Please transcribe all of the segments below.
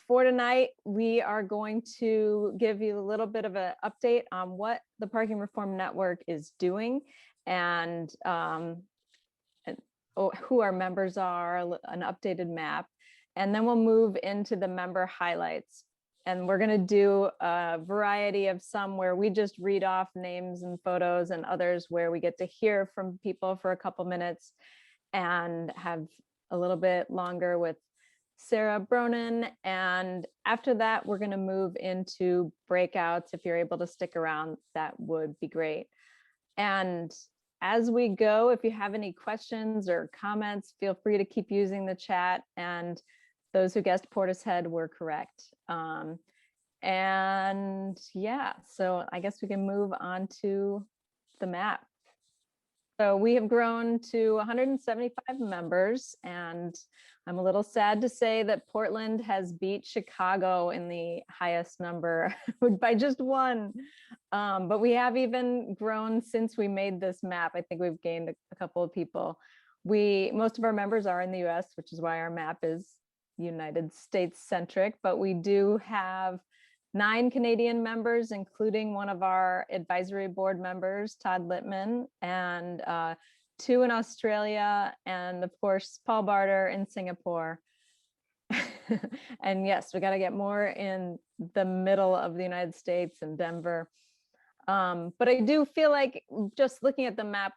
for tonight, we are going to give you a little bit of an update on what the Parking Reform Network is doing and who our members are, an updated map, and then we'll move into the member highlights. And we're going to do a variety of some where we just read off names and photos, and others where we get to hear from people for a couple minutes and have a little bit longer with Sara Bronin. And after that, we're going to move into breakouts. If you're able to stick around, that would be great. And as we go, if you have any questions or comments, feel free to keep using the chat. And those who guessed Portishead were correct. And yeah, so I guess we can move on to the map. So we have grown to 175 members, and I'm a little sad to say that Portland has beat Chicago in the highest number by just one. But we have even grown since we made this map. I think we've gained a couple of people. Most of our members are in the US, which is why our map is United States centric, but we do have 9 Canadian members, including one of our advisory board members, Todd Lindman, and 2 in Australia, and of course, Paul Barter in Singapore. And yes, we got to get more in the middle of the United States and Denver. But I do feel like just looking at the map,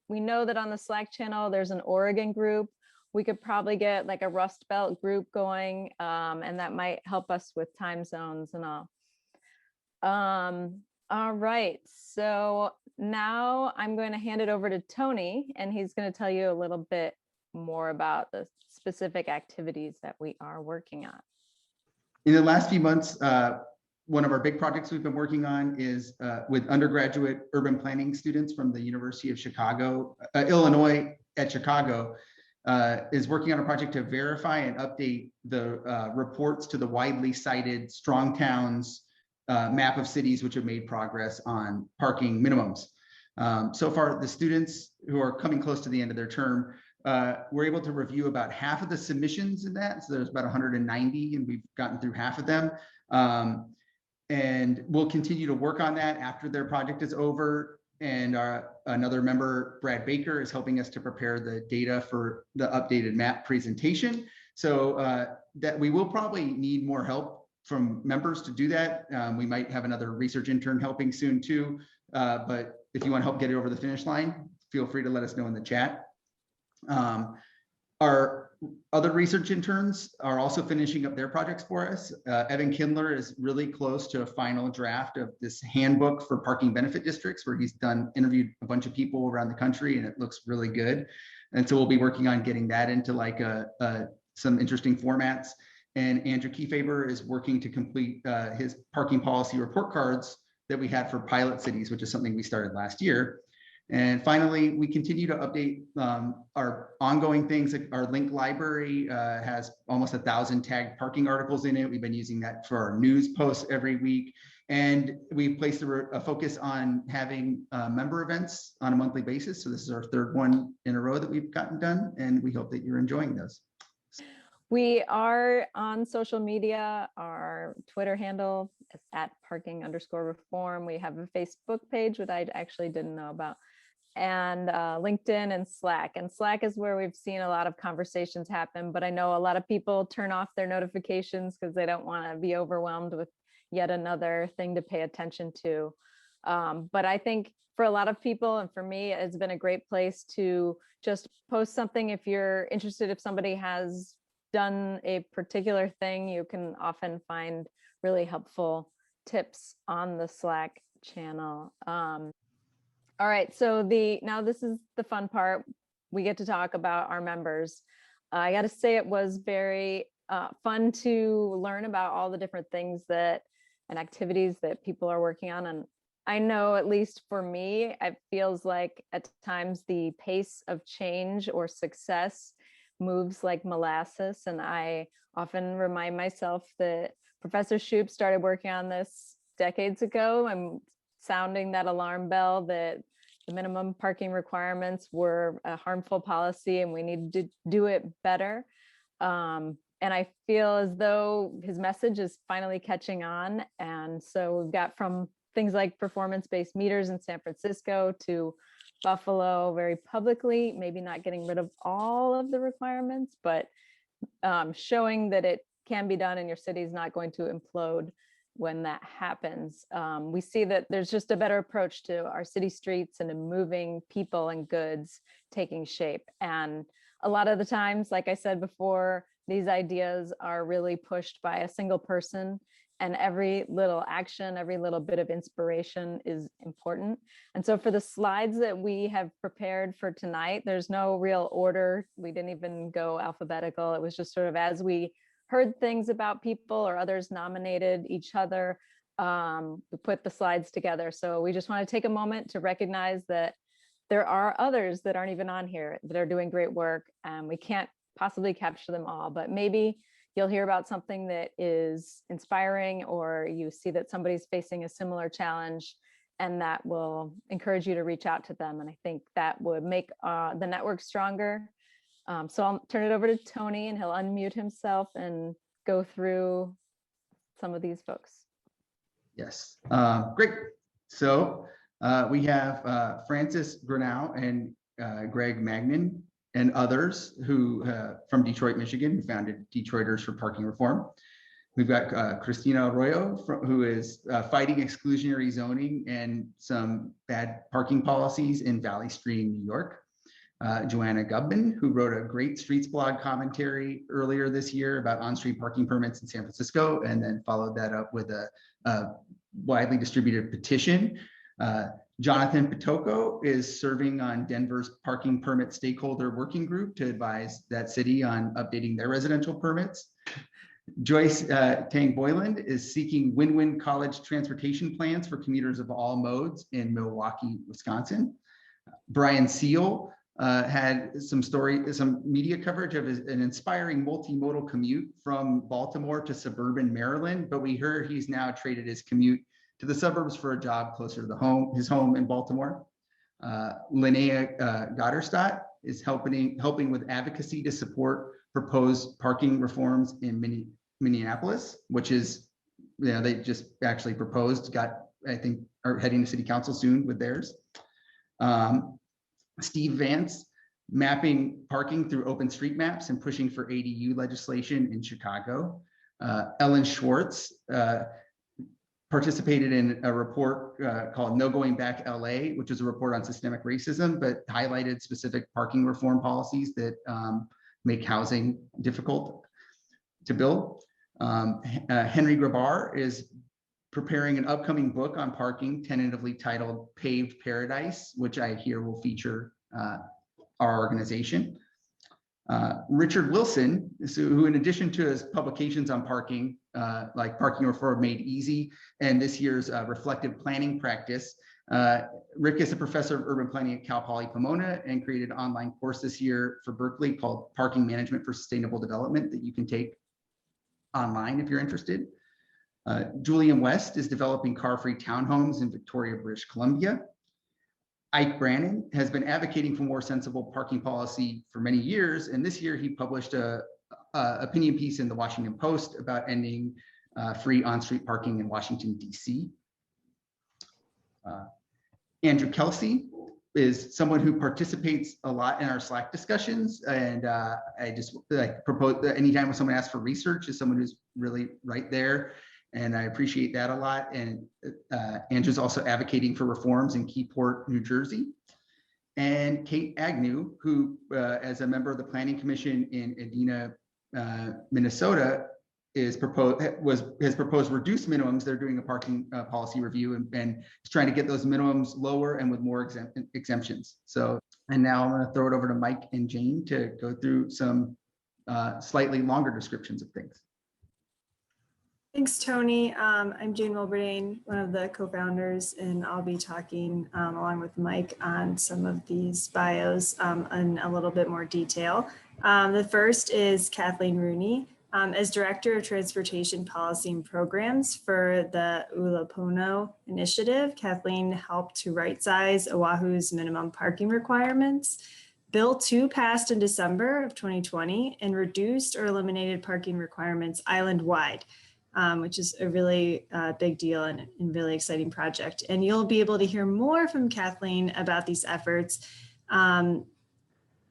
we know that on the Slack channel, there's an Oregon group. We could probably get like a Rust Belt group going, and that might help us with time zones and all. All right, so now I'm going to hand it over to Tony, and he's going to tell you a little bit more about the specific activities that we are working on. In the last few months, one of our big projects we've been working on is with undergraduate urban planning students from the University of Chicago, Illinois at Chicago, is working on a project to verify and update the reports to the widely cited Strong Towns map of cities which have made progress on parking minimums. So far, the students who are coming close to the end of their term were able to review about half of the submissions in that. So there's about 190, and we've gotten through half of them. And we'll continue to work on that after their project is over. And another member, Brad Baker, is helping us to prepare the data for the updated map presentation. So that we will probably need more help from members to do that. We might have another research intern helping soon too. But if you want to help get it over the finish line, feel free to let us know in the chat. Our other research interns are also finishing up their projects for us. Evan Kindler is really close to a final draft of this handbook for parking benefit districts, where he's interviewed a bunch of people around the country, and it looks really good. And so we'll be working on getting that into like some interesting formats. And Andrew Kiefaber is working to complete his parking policy report cards that we had for pilot cities, which is something we started last year. And finally, we continue to update our ongoing things. Our link library has almost 1,000 tagged parking articles in it. We've been using that for our news posts every week. And we've placed a focus on having member events on a monthly basis. So this is our 3rd one in a row that we've gotten done, and we hope that you're enjoying those. We are on social media. Our Twitter handle is @parking_reform. We have a Facebook page, which I actually didn't know about, and LinkedIn and Slack. And Slack is where we've seen a lot of conversations happen, but I know a lot of people turn off their notifications because they don't want to be overwhelmed with yet another thing to pay attention to. But I think for a lot of people, and for me, it's been a great place to just post something if you're interested. If somebody has done a particular thing, you can often find really helpful tips on the Slack channel. All right, so now this is the fun part. We get to talk about our members. I got to say it was very fun to learn about all the different things and activities that people are working on. And I know, at least for me, it feels like at times the pace of change or success moves like molasses. And I often remind myself that Professor Shoup started working on this decades ago. I'm sounding that alarm bell that the minimum parking requirements were a harmful policy and we needed to do it better. And I feel as though his message is finally catching on. And so we've got from things like performance-based meters in San Francisco to Buffalo very publicly, maybe not getting rid of all of the requirements, but showing that it can be done and your city is not going to implode when that happens. We see that there's just a better approach to our city streets and in moving people and goods taking shape. And a lot of the times, like I said before, these ideas are really pushed by a single person, and every little action, every little bit of inspiration is important. And so for the slides that we have prepared for tonight, there's no real order. We didn't even go alphabetical. It was just sort of as we heard things about people or others nominated each other, we put the slides together. So we just want to take a moment to recognize that there are others that aren't even on here that are doing great work, and we can't possibly capture them all, but maybe you'll hear about something that is inspiring, or you see that somebody's facing a similar challenge, and that will encourage you to reach out to them. And I think that would make the network stronger. So I'll turn it over to Tony, and he'll unmute himself and go through some of these folks. Yes, great. So we have Francis Grunau and Greg Magnin and others who from Detroit, Michigan, who founded Detroiters for Parking Reform. We've got Christina Arroyo, who is fighting exclusionary zoning and some bad parking policies in Valley Stream, New York. Joanna Gubman, who wrote a great Streets blog commentary earlier this year about on-street parking permits in San Francisco, and then followed that up with a widely distributed petition. Jonathan Pitoko is serving on Denver's parking permit stakeholder working group to advise that city on updating their residential permits. Joyce Tang Boyland is seeking win-win college transportation plans for commuters of all modes in Milwaukee, Wisconsin. Brian Seal had some media coverage of an inspiring multimodal commute from Baltimore to suburban Maryland, but we heard he's now traded his commute to the suburbs for a job closer to his home in Baltimore. Linnea Gotterstadt is helping with advocacy to support proposed parking reforms in Minneapolis, which is, they just actually proposed, I think, are heading to city council soon with theirs. Steve Vance, mapping parking through open street maps and pushing for ADU legislation in Chicago. Ellen Schwartz participated in a report called No Going Back LA, which is a report on systemic racism, but highlighted specific parking reform policies that make housing difficult to build. Henry Grabar is preparing an upcoming book on parking, tentatively titled Paved Paradise, which I hear will feature our organization. Richard Wilson, who in addition to his publications on parking, like Parking Reform Made Easy and this year's reflective planning practice, Rick is a professor of urban planning at Cal Poly Pomona and created an online course this year for Berkeley called Parking Management for Sustainable Development that you can take online if you're interested. Julian West is developing car-free townhomes in Victoria, British Columbia. Ike Brannon has been advocating for more sensible parking policy for many years, and this year he published a opinion piece in the Washington Post about ending free on-street parking in Washington, D.C. Andrew Kelsey is someone who participates a lot in our Slack discussions, and I just propose that anytime when someone asks for research is someone who's really right there. And I appreciate that a lot. And Andrew's also advocating for reforms in Keyport, New Jersey. And Kate Agnew, who as a member of the Planning Commission in Edina, Minnesota, has proposed reduced minimums. They're doing a parking policy review and is trying to get those minimums lower and with more exemptions. So, and now I'm going to throw it over to Mike and Jane to go through some slightly longer descriptions of things. Thanks, Tony. I'm Jane Wilberdane, one of the co-founders, and I'll be talking along with Mike on some of these bios in a little bit more detail. The first is Kathleen Rooney. As Director of Transportation Policy and Programs for the Ulapono Initiative, Kathleen helped to right-size Oahu's minimum parking requirements. Bill 2 passed in December of 2020 and reduced or eliminated parking requirements island-wide, which is a really big deal and really exciting project. And you'll be able to hear more from Kathleen about these efforts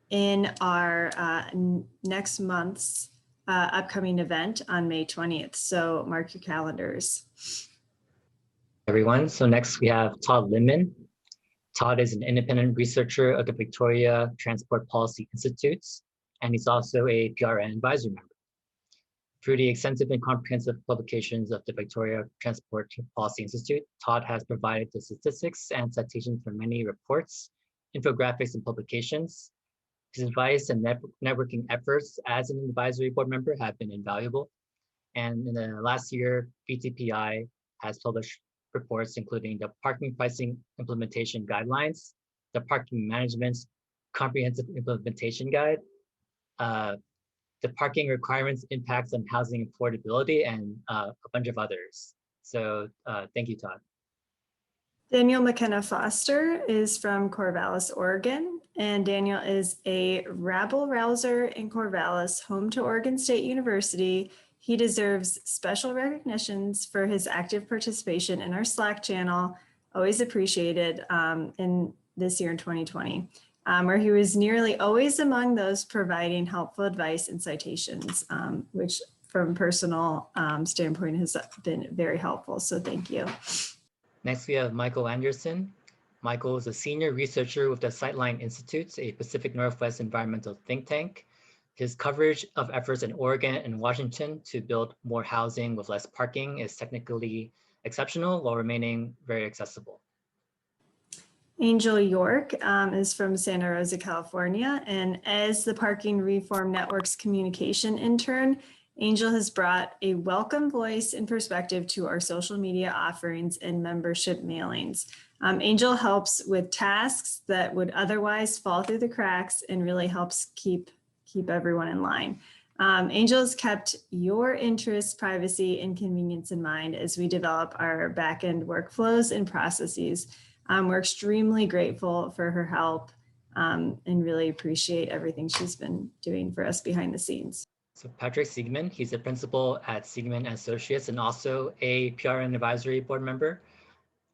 in our next month's upcoming event on May 20th. So mark your calendars. Everyone. So next we have Todd Lindman. Todd is an independent researcher of the Victoria Transport Policy Institute, and he's also a PRN advisory member. Through the extensive and comprehensive publications of the Victoria Transport Policy Institute, Todd has provided the statistics and citations for many reports, infographics, and publications. His advice and networking efforts as an advisory board member have been invaluable. And in the last year, VTPI has published reports including the Parking Pricing Implementation Guidelines, the Parking Management Comprehensive Implementation Guide, the Parking Requirements Impacts on Housing Affordability, and a bunch of others. So thank you, Todd. Daniel McKenna Foster is from Corvallis, Oregon, and Daniel is a rabble-rouser in Corvallis, home to Oregon State University. He deserves special recognitions for his active participation in our Slack channel, always appreciated in this year in 2020, where he was nearly always among those providing helpful advice and citations, which from a personal standpoint has been very helpful. So thank you. Next, we have Michael Anderson. Michael is a senior researcher with the Sightline Institute, a Pacific Northwest environmental think tank. His coverage of efforts in Oregon and Washington to build more housing with less parking is technically exceptional while remaining very accessible. Angel York is from Santa Rosa, California, and as the Parking Reform Network's communication intern, Angel has brought a welcome voice and perspective to our social media offerings and membership mailings. Angel helps with tasks that would otherwise fall through the cracks and really helps keep everyone in line. Angel has kept your interests, privacy, and convenience in mind as we develop our back-end workflows and processes. We're extremely grateful for her help and really appreciate everything she's been doing for us behind the scenes. So Patrick Siegman, he's a principal at Siegman Associates and also a PRN advisory board member.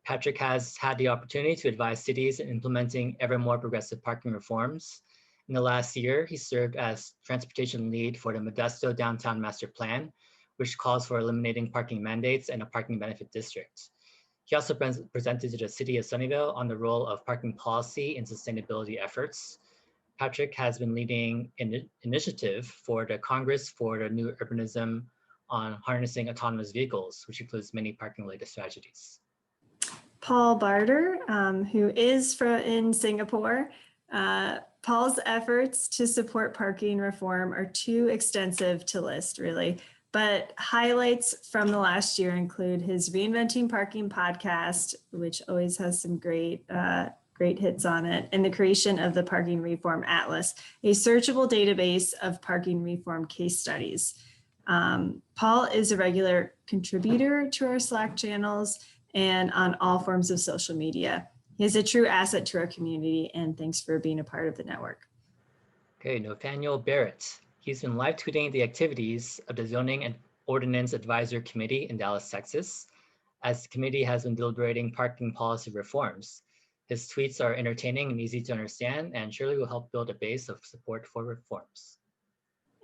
Patrick has had the opportunity to advise cities in implementing ever more progressive parking reforms. In the last year, he served as transportation lead for the Modesto Downtown Master Plan, which calls for eliminating parking mandates and a parking benefit district. He also presented to the city of Sunnyvale on the role of parking policy in sustainability efforts. Patrick has been leading an initiative for the Congress for the New Urbanism on harnessing autonomous vehicles, which includes many parking-related strategies. Paul Barter, who is in Singapore. Paul's efforts to support parking reform are too extensive to list, really. But highlights from the last year include his Reinventing Parking podcast, which always has some great hits on it, and the creation of the Parking Reform Atlas, a searchable database of parking reform case studies. Paul is a regular contributor to our Slack channels and on all forms of social media. He is a true asset to our community, and thanks for being a part of the network. Okay, Nathaniel Barrett. He's been live tweeting the activities of the Zoning and Ordinance Advisory Committee in Dallas, Texas, as the committee has been deliberating parking policy reforms. His tweets are entertaining and easy to understand, and surely will help build a base of support for reforms.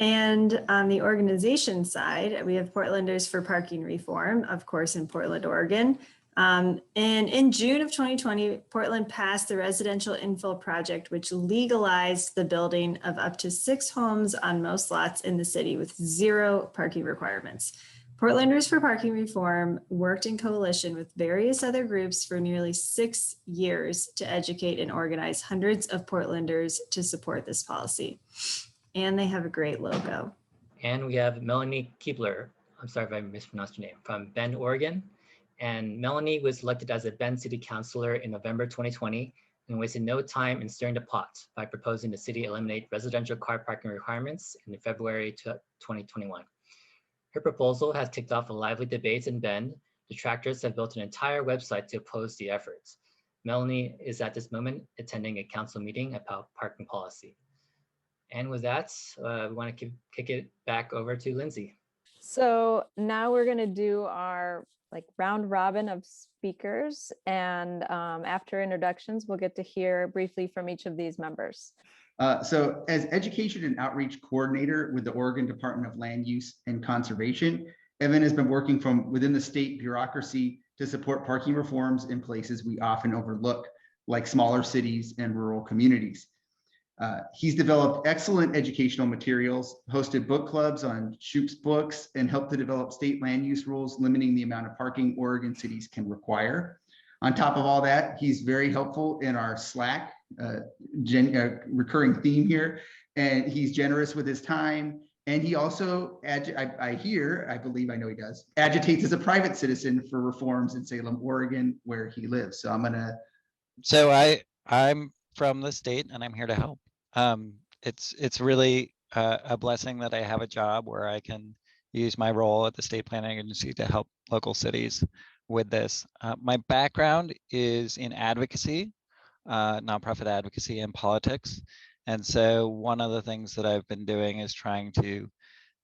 And on the organization side, we have Portlanders for Parking Reform, of course, in Portland, Oregon. And in June of 2020, Portland passed the residential infill project, which legalized the building of up to 6 homes on most lots in the city with 0 parking requirements. Portlanders for Parking Reform worked in coalition with various other groups for nearly 6 years to educate and organize hundreds of Portlanders to support this policy. And they have a great logo. And we have Melanie Keebler, I'm sorry if I mispronounced your name, from Bend, Oregon. And Melanie was elected as a Bend City Councilor in November 2020 and wasted no time in stirring the pot by proposing the city eliminate residential car parking requirements in February 2021. Her proposal has kicked off a lively debate in Bend. Detractors have built an entire website to oppose the efforts. Melanie is at this moment attending a council meeting about parking policy. And with that, we want to kick it back over to Lindsay. So now we're going to do our round robin of speakers. And after introductions, we'll get to hear briefly from each of these members. So as education and outreach coordinator with the Oregon Department of Land Use and Conservation, Evan has been working from within the state bureaucracy to support parking reforms in places we often overlook, like smaller cities and rural communities. He's developed excellent educational materials, hosted book clubs on Shoup's books, and helped to develop state land use rules limiting the amount of parking Oregon cities can require. On top of all that, he's very helpful in our Slack, recurring theme here, and he's generous with his time. And he also, I believe, I know he does, agitates as a private citizen for reforms in Salem, Oregon, where he lives. So I'm from the state and I'm here to help. It's really a blessing that I have a job where I can use my role at the state planning agency to help local cities with this. My background is in advocacy, nonprofit advocacy and politics. And so one of the things that I've been doing is trying to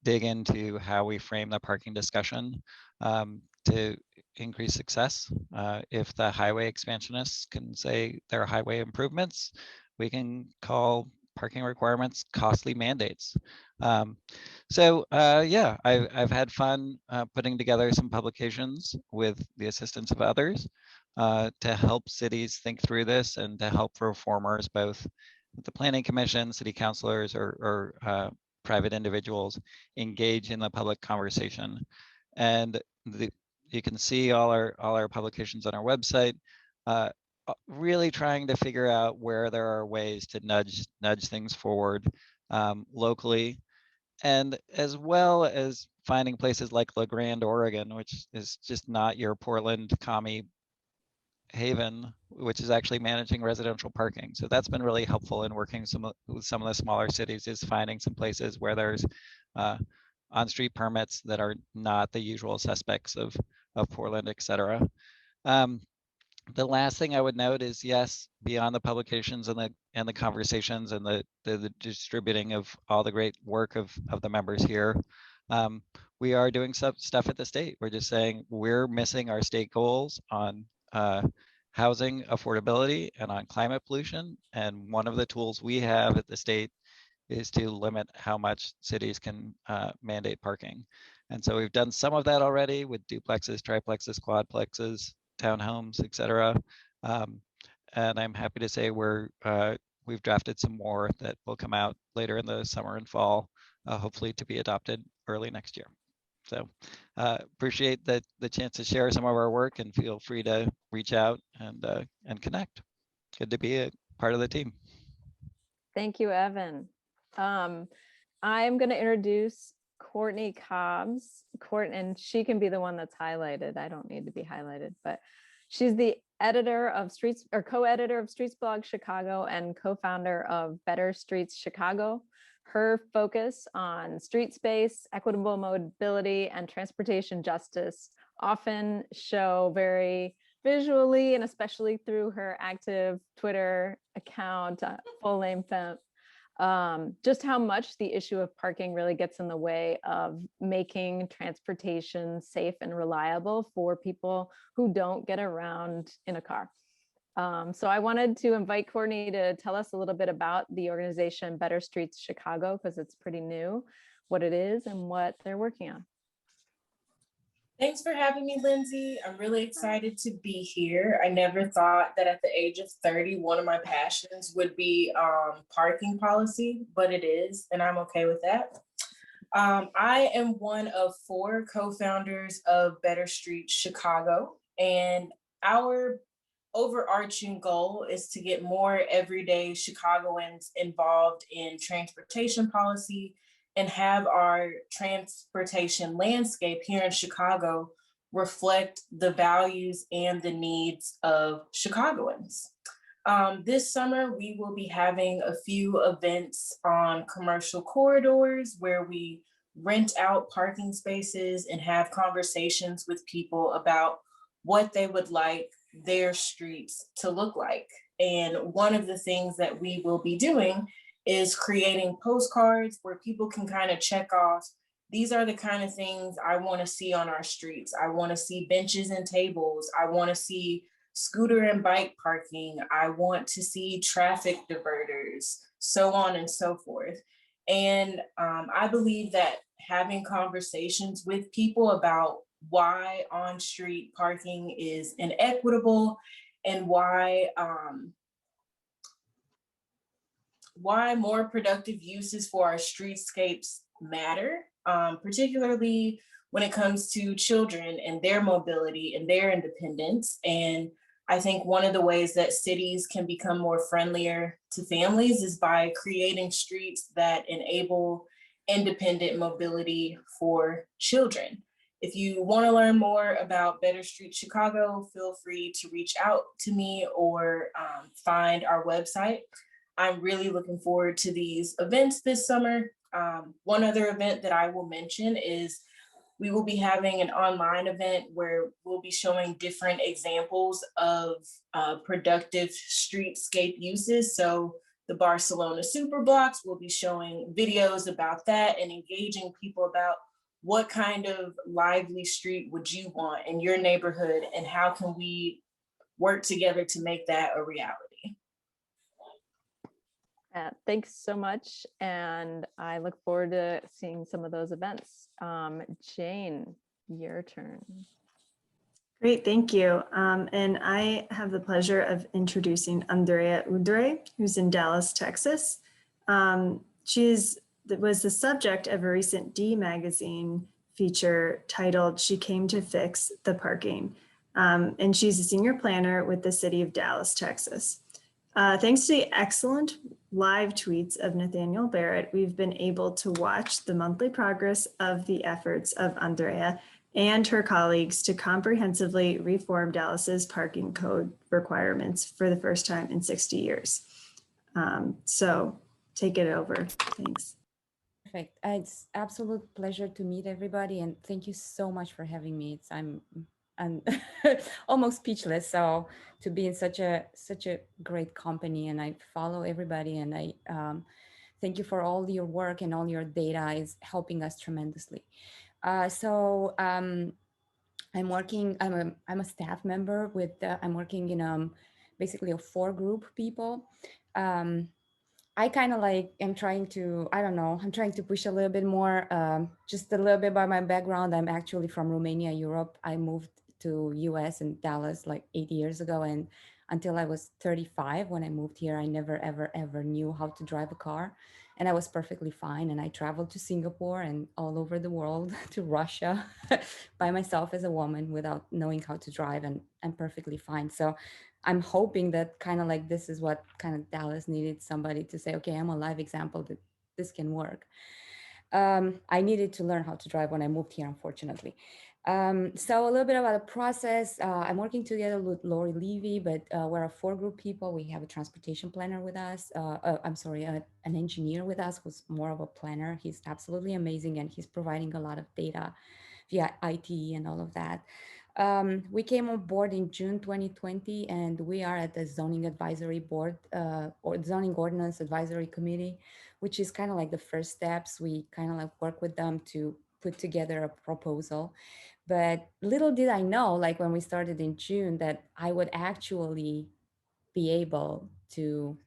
dig into how we frame the parking discussion to increase success. If the highway expansionists can say they're highway improvements, we can call parking requirements costly mandates. Yeah, I've had fun putting together some publications with the assistance of others to help cities think through this and to help reformers, both the planning commission, city councilors, or private individuals engage in the public conversation. And you can see all our publications on our website, really trying to figure out where there are ways to nudge things forward locally, and as well as finding places like La Grande, Oregon, which is just not your Portland commie haven, which is actually managing residential parking. So that's been really helpful in working with some of the smaller cities, is finding some places where there's on-street permits that are not the usual suspects of Portland, et cetera. The last thing I would note is, yes, beyond the publications and the conversations and the distributing of all the great work of the members here, we are doing some stuff at the state. We're just saying we're missing our state goals on housing affordability and on climate pollution. And one of the tools we have at the state is to limit how much cities can mandate parking. And so we've done some of that already with duplexes, triplexes, quadplexes, townhomes, et cetera. And I'm happy to say we've drafted some more that will come out later in the summer and fall, hopefully to be adopted early next year. So appreciate the chance to share some of our work, and feel free to reach out and connect. Good to be a part of the team. Thank you, Evan. I'm going to introduce Courtney Cobbs. And she can be the one that's highlighted. I don't need to be highlighted, but she's the editor of Streets, or co-editor of Streets Blog Chicago, and co-founder of Better Streets Chicago. Her focus on street space, equitable mobility, and transportation justice often show very visually, and especially through her active Twitter account, full name Fem, just how much the issue of parking really gets in the way of making transportation safe and reliable for people who don't get around in a car. So I wanted to invite Courtney to tell us a little bit about the organization Better Streets Chicago, because it's pretty new, what it is and what they're working on. Thanks for having me, Lindsay. I'm really excited to be here. I never thought that at the age of 30, one of my passions would be parking policy, but it is, and I'm okay with that. I am one of 4 co-founders of Better Streets Chicago, and our overarching goal is to get more everyday Chicagoans involved in transportation policy and have our transportation landscape here in Chicago reflect the values and the needs of Chicagoans. This summer, we will be having a few events on commercial corridors where we rent out parking spaces and have conversations with people about what they would like their streets to look like. And one of the things that we will be doing is creating postcards where people can kind of check off, these are the kind of things I want to see on our streets. I want to see benches and tables. I want to see scooter and bike parking. I want to see traffic diverters, so on and so forth. And I believe that having conversations with people about why on-street parking is inequitable and why more productive uses for our streetscapes matter, particularly when it comes to children and their mobility and their independence. And I think one of the ways that cities can become more friendlier to families is by creating streets that enable independent mobility for children. If you want to learn more about Better Street Chicago, feel free to reach out to me or find our website. I'm really looking forward to these events this summer. One other event that I will mention is we will be having an online event where we'll be showing different examples of productive streetscape uses. So the Barcelona Superblocks will be showing videos about that and engaging people about what kind of lively street would you want in your neighborhood and how can we work together to make that a reality. Thanks so much. And I look forward to seeing some of those events. Jane, your turn. Great, thank you. And I have the pleasure of introducing Andrea Udrea, who's in Dallas, Texas. Was the subject of a recent D magazine feature titled "She Came to Fix the Parking." And she's a senior planner with the city of Dallas, Texas. Thanks to the excellent live tweets of Nathaniel Barrett, we've been able to watch the monthly progress of the efforts of Andrea and her colleagues to comprehensively reform Dallas's parking code requirements for the first time in 60 years. So take it over. Thanks. Perfect. It's absolute pleasure to meet everybody, and thank you so much for having me. I'm almost speechless. So to be in such a great company, and I follow everybody, and I thank you for all your work and all your data is helping us tremendously. I'm working. I'm a staff member with. I'm working in basically a 4 group people. I kind of like am trying to, I don't know, I'm trying to push a little bit more, just a little bit about my background. I'm actually from Romania, Europe. I moved to US and Dallas like 8 years ago. And until I was 35, when I moved here, I never, ever knew how to drive a car. And I was perfectly fine. And I traveled to Singapore and all over the world, to Russia by myself as a woman without knowing how to drive. And I'm perfectly fine. So I'm hoping that kind of like this is what kind of Dallas needed, somebody to say, okay, I'm a live example that this can work. I needed to learn how to drive when I moved here, unfortunately. So a little bit about the process. I'm working together with Lori Levy, but we're a 4 group people. We have a transportation planner with us. An engineer with us who's more of a planner. He's absolutely amazing, and he's providing a lot of data via IT and all of that. We came on board in June 2020, and we are at the Zoning Advisory Board or Zoning Ordinance Advisory Committee, which is kind of like the first steps. We kind of like work with them to put together a proposal. But little did I know, like when we started in June, that I would actually be able to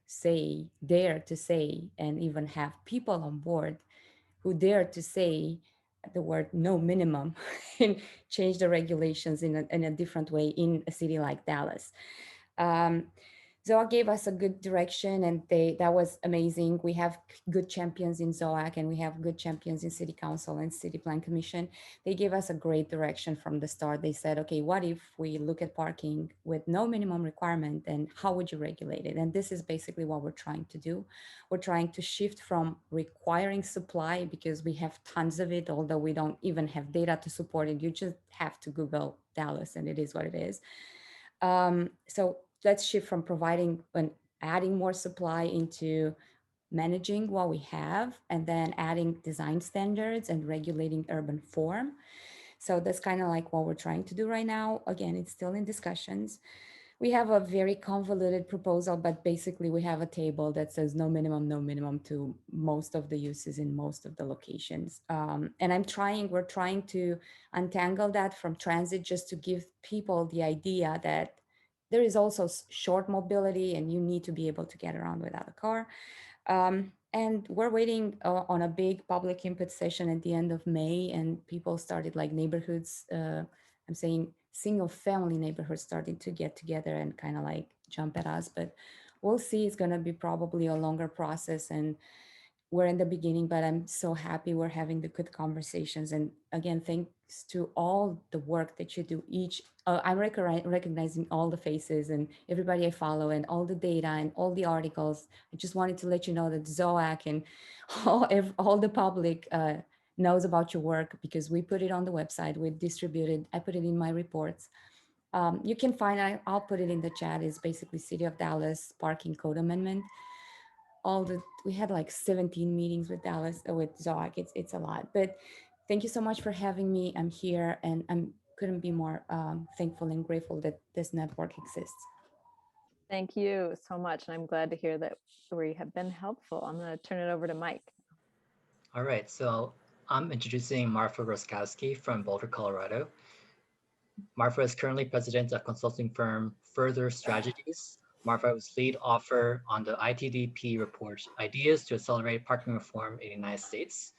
dare to say, and even have people on board who dare to say the word no minimum and change the regulations in a different way in a city like Dallas. ZOAC gave us a good direction, and that was amazing. We have good champions in ZOAC, and we have good champions in City Council and City Plan Commission. They gave us a great direction from the start. They said, okay, what if we look at parking with no minimum requirement, and how would you regulate it? And this is basically what we're trying to do. We're trying to shift from requiring supply, because we have tons of it, although we don't even have data to support it. You just have to Google Dallas, and it is what it is. So let's shift from providing and adding more supply into managing what we have, and then adding design standards and regulating urban form. So that's kind of like what we're trying to do right now. Again, it's still in discussions. we have a very convoluted proposal, but basically we have a table that says no minimum to most of the uses in most of the locations. And we're trying to untangle that from transit just to give people the idea that there is also short mobility and you need to be able to get around without a car. And we're waiting on a big public input session at the end of May, and people started, like neighborhoods, I'm saying single family neighborhoods, starting to get together and kind of like jump at us, but we'll see. It's going to be probably a longer process, and we're in the beginning, but I'm so happy we're having the good conversations. And again, thanks to all the work that you do. I'm recognizing all the faces and everybody I follow and all the data and all the articles. I just wanted to let you know that ZOAC and all the public knows about your work, because we put it on the website, we distributed, I put it in my reports. You can find, I'll put it in the chat, is basically City of Dallas Parking Code Amendment. We had like 17 meetings with Dallas, with ZOAC. It's a lot, but thank you so much for having me. I'm here, and couldn't be more thankful and grateful that this network exists. Thank you so much. And I'm glad to hear that we have been helpful. I'm going to turn it over to Mike. All right, so I'm introducing Marfa Roskowski from Boulder, Colorado. Marfa is currently president of consulting firm Further Strategies. Marfa was lead author on the ITDP report, Ideas to Accelerate Parking Reform in the United States,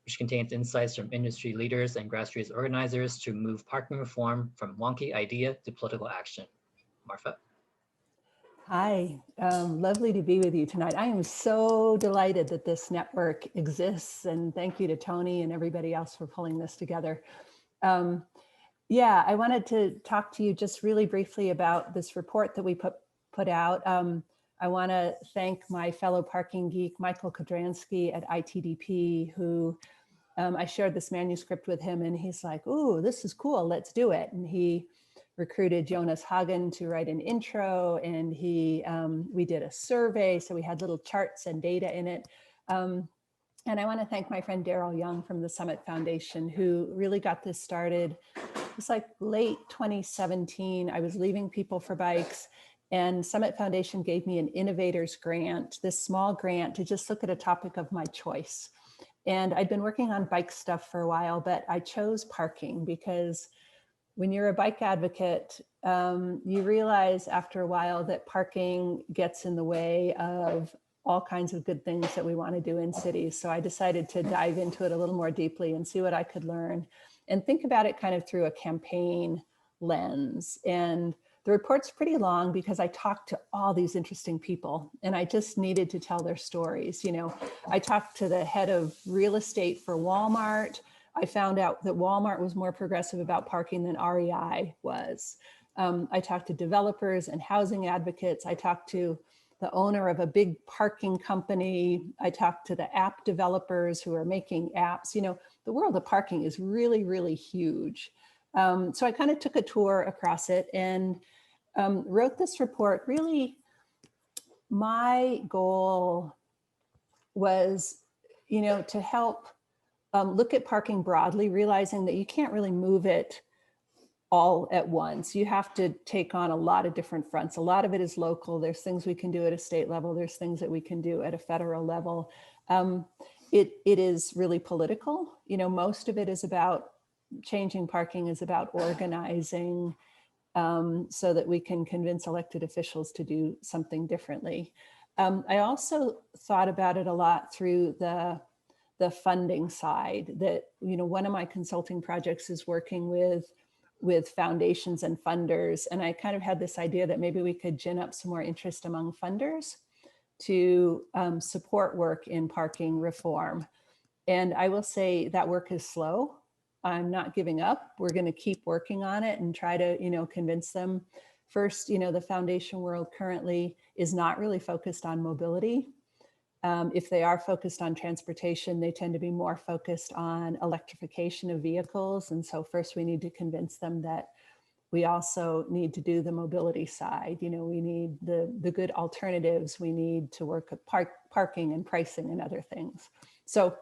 which contains insights from industry leaders and grassroots organizers to move parking reform from wonky idea to political action. Marfa. Hi, lovely to be with you tonight. I am so delighted that this network exists, and thank you to Tony and everybody else for pulling this together. Yeah, I wanted to talk to you just really briefly about this report that we put out. I want to thank my fellow parking geek, Michael Kodransky at ITDP, who I shared this manuscript with him, and he's like, "Ooh, this is cool, let's do it." And he recruited Jonas Hagen to write an intro, and we did a survey, so we had little charts and data in it. And I want to thank my friend Daryl Young from the Summit Foundation, who really got this started. It's like late 2017. I was leaving People for Bikes, and Summit Foundation gave me an innovators grant, this small grant to just look at a topic of my choice. And I'd been working on bike stuff for a while, but I chose parking because when you're a bike advocate, you realize after a while that parking gets in the way of all kinds of good things that we want to do in cities. So I decided to dive into it a little more deeply and see what I could learn and think about it kind of through a campaign lens. And the report's pretty long because I talked to all these interesting people and I just needed to tell their stories. You know, I talked to the head of real estate for Walmart. I found out that Walmart was more progressive about parking than REI was. I talked to developers and housing advocates. I talked to the owner of a big parking company. I talked to the app developers who are making apps. You know, the world of parking is really, really huge. So I kind of took a tour across it and wrote this report. Really, my goal was, you know, to help look at parking broadly, realizing that you can't really move it all at once. You have to take on a lot of different fronts. A lot of it is local. There's things we can do at a state level. There's things that we can do at a federal level. It is really political. You know, most of it is about changing parking, is about organizing so that we can convince elected officials to do something differently. I also thought about it a lot through the funding side. That, you know, one of my consulting projects is working with foundations and funders. And I kind of had this idea that maybe we could gin up some more interest among funders to support work in parking reform. And I will say that work is slow. I'm not giving up. We're going to keep working on it and try to, you know, convince them. First, you know, the foundation world currently is not really focused on mobility. If they are focused on transportation, they tend to be more focused on electrification of vehicles. And so first we need to convince them that we also need to do the mobility side. You know, we need the good alternatives. We need to work with parking and pricing and other things. So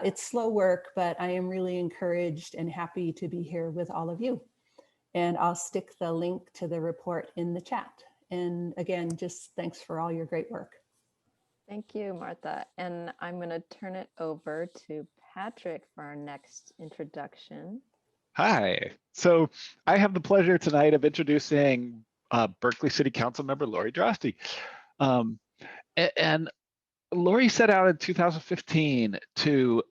it's slow work, but I am really encouraged and happy to be here with all of you. And I'll stick the link to the report in the chat. And again, just thanks for all your great work. Thank you, Martha. And I'm going to turn it over to Patrick for our next introduction. Hi. So I have the pleasure tonight of introducing Berkeley City Council member Lori Drosty. And Lori set out in 2015 to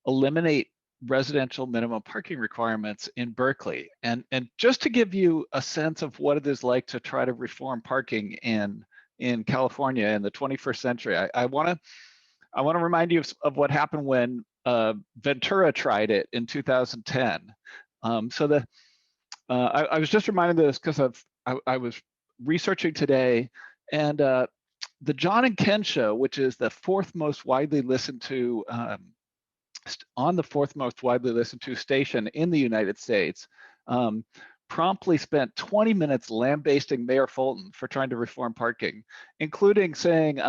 eliminate residential minimum parking requirements in Berkeley. And just to give you a sense of what it is like to try to reform parking in California in the 21st century, I want to remind you of what happened when Ventura tried it in 2010. I was just reminded of this because I was researching today, and the John and Ken show, which is the fourth most widely listened to on the fourth most widely listened to station in the United States, promptly spent 20 minutes lambasting Mayor Fulton for trying to reform parking, including saying,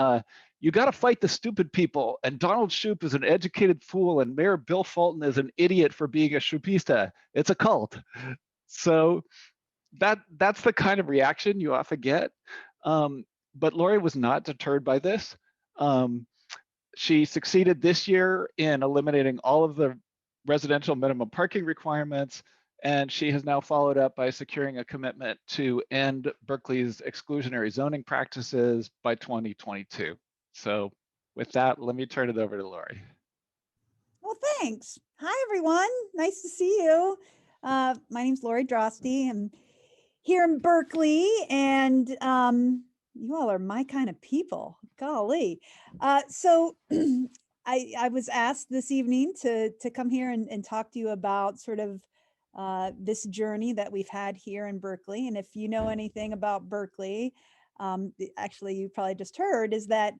you got to fight the stupid people, and Donald Shoup is an educated fool, and Mayor Bill Fulton is an idiot for being a Shoupista. It's a cult. So that's the kind of reaction you often get. But Lori was not deterred by this. She succeeded this year in eliminating all of the residential minimum parking requirements, and she has now followed up by securing a commitment to end Berkeley's exclusionary zoning practices by 2022. So with that, let me turn it over to Lori. Well, thanks. Hi, everyone. Nice to see you. My name's Lori Drosty. I'm here in Berkeley, and you all are my kind of people. Golly. So I was asked this evening to come here and talk to you about sort of this journey that we've had here in Berkeley. And if you know anything about Berkeley, actually you probably just heard, is that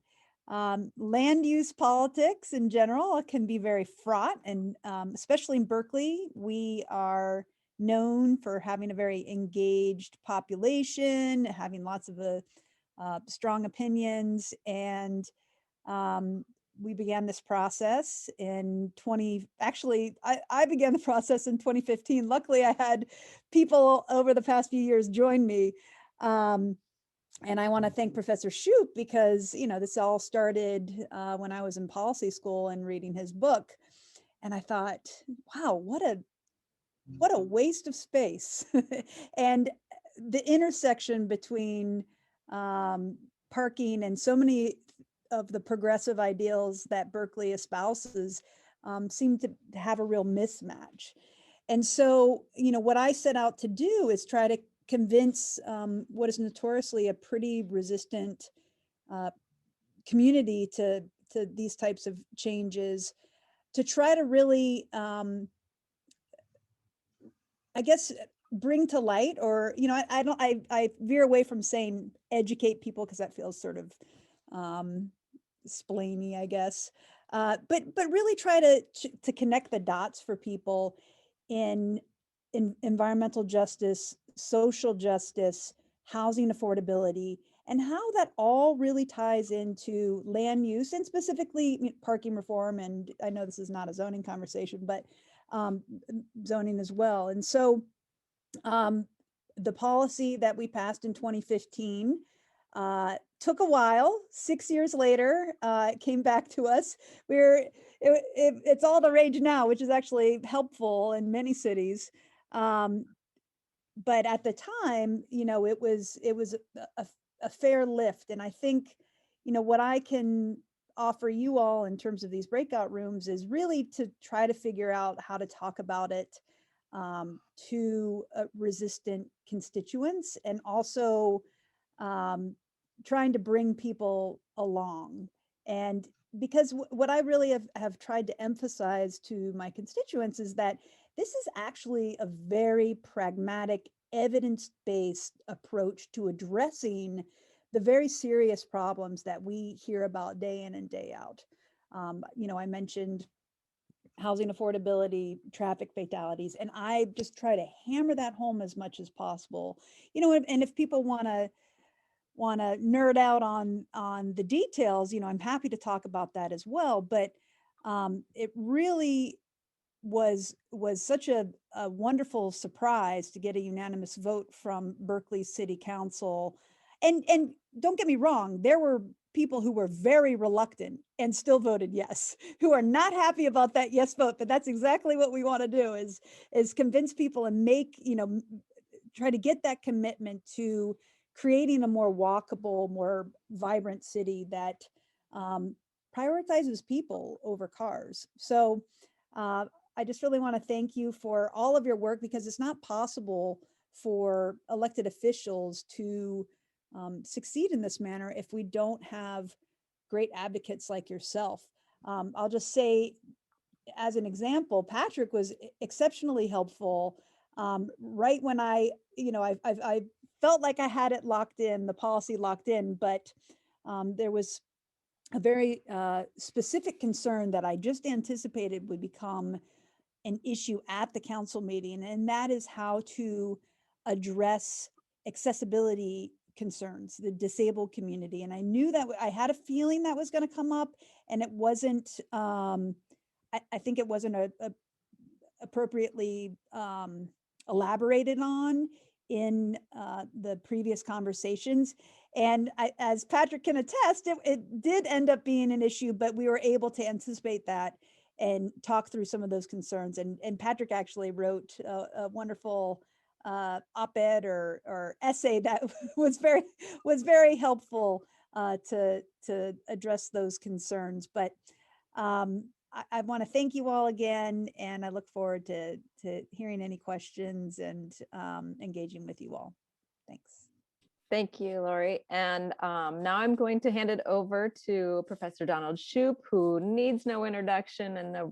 land use politics in general can be very fraught, and especially in Berkeley, we are known for having a very engaged population, having lots of strong opinions, and we began this process in I began the process in 2015. Luckily, I had people over the past few years join me. And I want to thank Professor Shoup because, this all started when I was in policy school and reading his book. And I thought, wow, what a waste of space. And the intersection between parking and so many of the progressive ideals that Berkeley espouses seem to have a real mismatch. And so, what I set out to do is try to convince what is notoriously a pretty resistant community to these types of changes, to try to really, I guess, bring to light, or I veer away from saying educate people because that feels sort of splainy, I guess, but really try to connect the dots for people in environmental justice, social justice, housing affordability, and how that all really ties into land use and specifically parking reform. And I know this is not a zoning conversation, but zoning as well. And so the policy that we passed in 2015 took a while. 6 years later, it came back to us. It's all the rage now, which is actually helpful in many cities. But at the time, it was a fair lift. And I think, what I can offer you all in terms of these breakout rooms is really to try to figure out how to talk about it to resistant constituents, and also trying to bring people along. And because what I really have tried to emphasize to my constituents is that this is actually a very pragmatic, evidence-based approach to addressing the very serious problems that we hear about day in and day out. I mentioned housing affordability, traffic fatalities, and I just try to hammer that home as much as possible. And if people want to nerd out on the details, I'm happy to talk about that as well. But it really was such a wonderful surprise to get a unanimous vote from Berkeley City Council. And don't get me wrong, there were people who were very reluctant and still voted yes, who are not happy about that yes vote, but that's exactly what we want to do is convince people and make, try to get that commitment to creating a more walkable, more vibrant city that prioritizes people over cars. So I just really want to thank you for all of your work, because it's not possible for elected officials to succeed in this manner if we don't have great advocates like yourself. I'll just say, as an example, Patrick was exceptionally helpful. Right when I felt like I had it locked in, the policy locked in, but there was a very specific concern that I just anticipated would become an issue at the council meeting, and that is how to address accessibility concerns, the disabled community. And I knew that I had a feeling that was going to come up, and it wasn't, I think it wasn't appropriately elaborated on in the previous conversations. And as Patrick can attest, it did end up being an issue, but we were able to anticipate that and talk through some of those concerns. And Patrick actually wrote a wonderful op-ed or essay that was very helpful to address those concerns. But I want to thank you all again, and I look forward to hearing any questions and engaging with you all. Thanks. Thank you, Lori. And now I'm going to hand it over to Professor Donald Shoup, who needs no introduction and a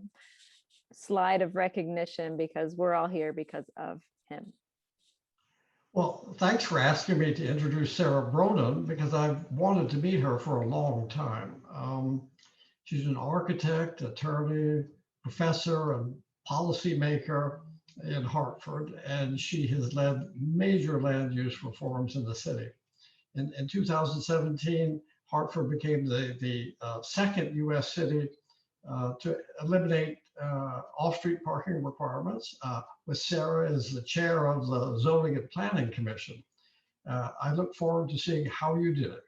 slide of recognition, because we're all here because of him. Well, thanks for asking me to introduce Sara Bronin, because I've wanted to meet her for a long time. She's an architect, attorney, professor, and policymaker in Hartford, and she has led major land use reforms in the city. In 2017, Hartford became the second US city to eliminate off-street parking requirements, with Sara as the chair of the Zoning and Planning Commission. I look forward to seeing how you did it.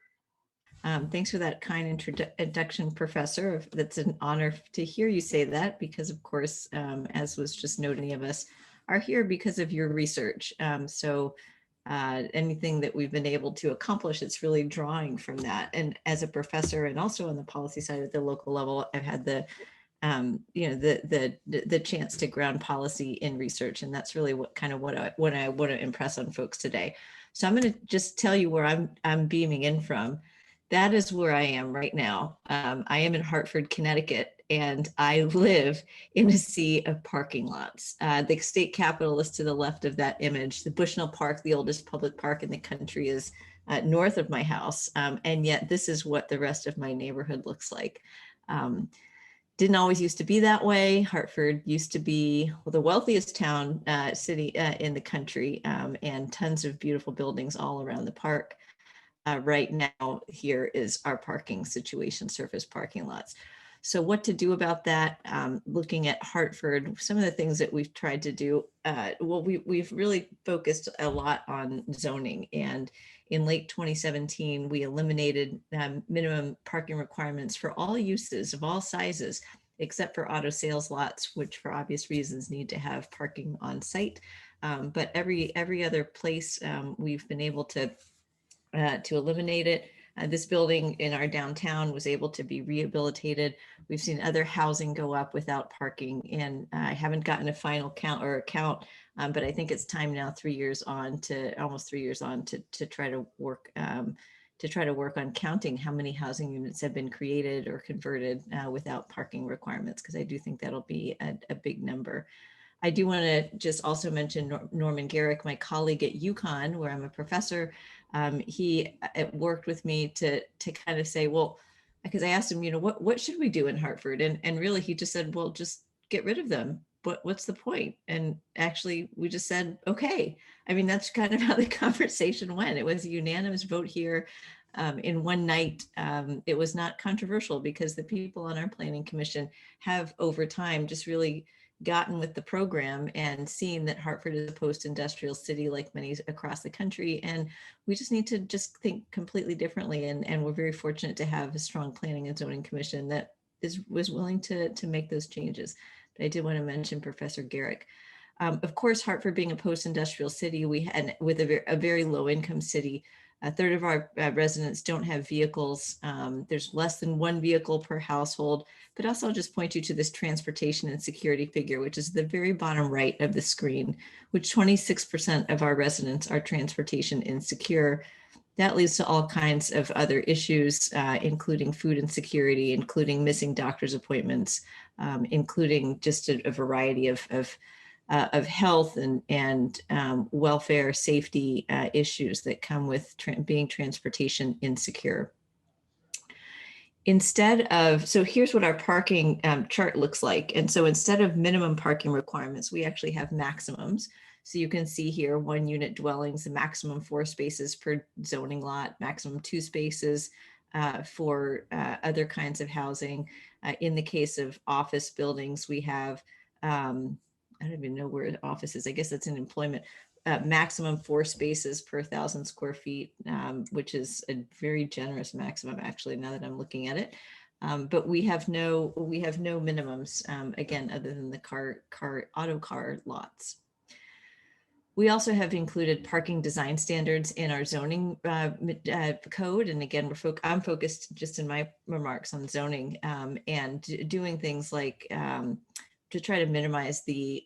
Thanks for that kind introduction, Professor. That's an honor to hear you say that, because of course, as was just noted, many of us are here because of your research. So anything that we've been able to accomplish, it's really drawing from that. And as a professor, and also on the policy side at the local level, I've had the the chance to ground policy in research, and that's really what I want to impress on folks today. So I'm going to just tell you where I'm beaming in from. That is where I am right now. I am in Hartford, Connecticut, and I live in a sea of parking lots. The state capitol is to the left of that image. The Bushnell Park, the oldest public park in the country, is north of my house. And yet this is what the rest of my neighborhood looks like. Didn't always used to be that way. Hartford used to be the wealthiest city in the country, and tons of beautiful buildings all around the park. Right now, here is our parking situation, surface parking lots. So what to do about that? Looking at Hartford, some of the things that we've tried to do, well, we've really focused a lot on zoning. And in late 2017, we eliminated minimum parking requirements for all uses of all sizes, except for auto sales lots, which for obvious reasons need to have parking on site. But every other place we've been able to eliminate it. This building in our downtown was able to be rehabilitated. We've seen other housing go up without parking, and I haven't gotten a final count, but I think it's time now, almost 3 years on, to try to work on counting how many housing units have been created or converted without parking requirements, because I do think that'll be a big number. I do want to just also mention Norman Garrick, my colleague at UConn, where I'm a professor. He worked with me to kind of say, well, because I asked him, what should we do in Hartford? And really, he just said, well, just get rid of them. What's the point? And actually, we just said, okay. I mean, that's kind of how the conversation went. It was a unanimous vote here in one night. It was not controversial, because the people on our planning commission have over time just really gotten with the program and seen that Hartford is a post-industrial city like many across the country. And we just need to just think completely differently. And we're very fortunate to have a strong planning and zoning commission that was willing to make those changes. But I did want to mention Professor Garrick. Of course, Hartford being a post-industrial city, with a very low income city, a third of our residents don't have vehicles. There's less than one vehicle per household, but also I'll just point you to this transportation and security figure, which is the very bottom right of the screen, which 26% of our residents are transportation insecure. That leads to all kinds of other issues, including food insecurity, including missing doctor's appointments, including just a variety of health and welfare safety issues that come with being transportation insecure. So here's what our parking chart looks like. And so instead of minimum parking requirements, we actually have maximums. So you can see here 1 unit dwellings, the maximum 4 spaces per zoning lot, maximum 2 spaces for other kinds of housing. In the case of office buildings, we have I don't even know where the office is. I guess that's in employment. Maximum 4 spaces per 1,000 square feet, which is a very generous maximum, actually, now that I'm looking at it. But we have no minimums, again, other than the auto car lots. We also have included parking design standards in our zoning code. And again, I'm focused just in my remarks on zoning and doing things like to try to minimize the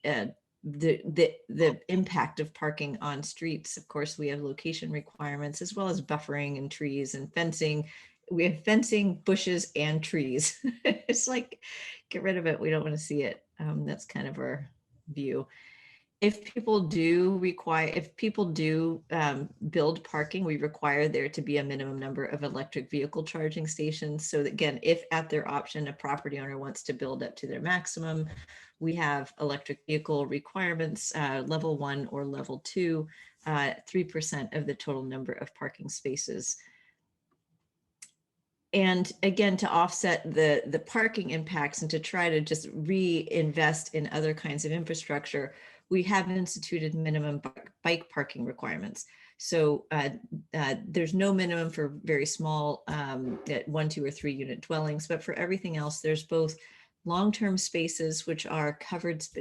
impact of parking on streets. Of course, we have location requirements as well as buffering and trees and fencing. We have fencing, bushes, and trees. It's like, get rid of it. We don't want to see it. That's kind of our view. If people do build parking, we require there to be a minimum number of electric vehicle charging stations. So that, again, if at their option, a property owner wants to build up to their maximum, we have electric vehicle requirements, level 1 or level 2, 3% of the total number of parking spaces. And again, to offset the parking impacts and to try to just reinvest in other kinds of infrastructure, we have instituted minimum bike parking requirements. So there's no minimum for very small 1, 2, or 3 unit dwellings, but for everything else, there's both long-term spaces, which are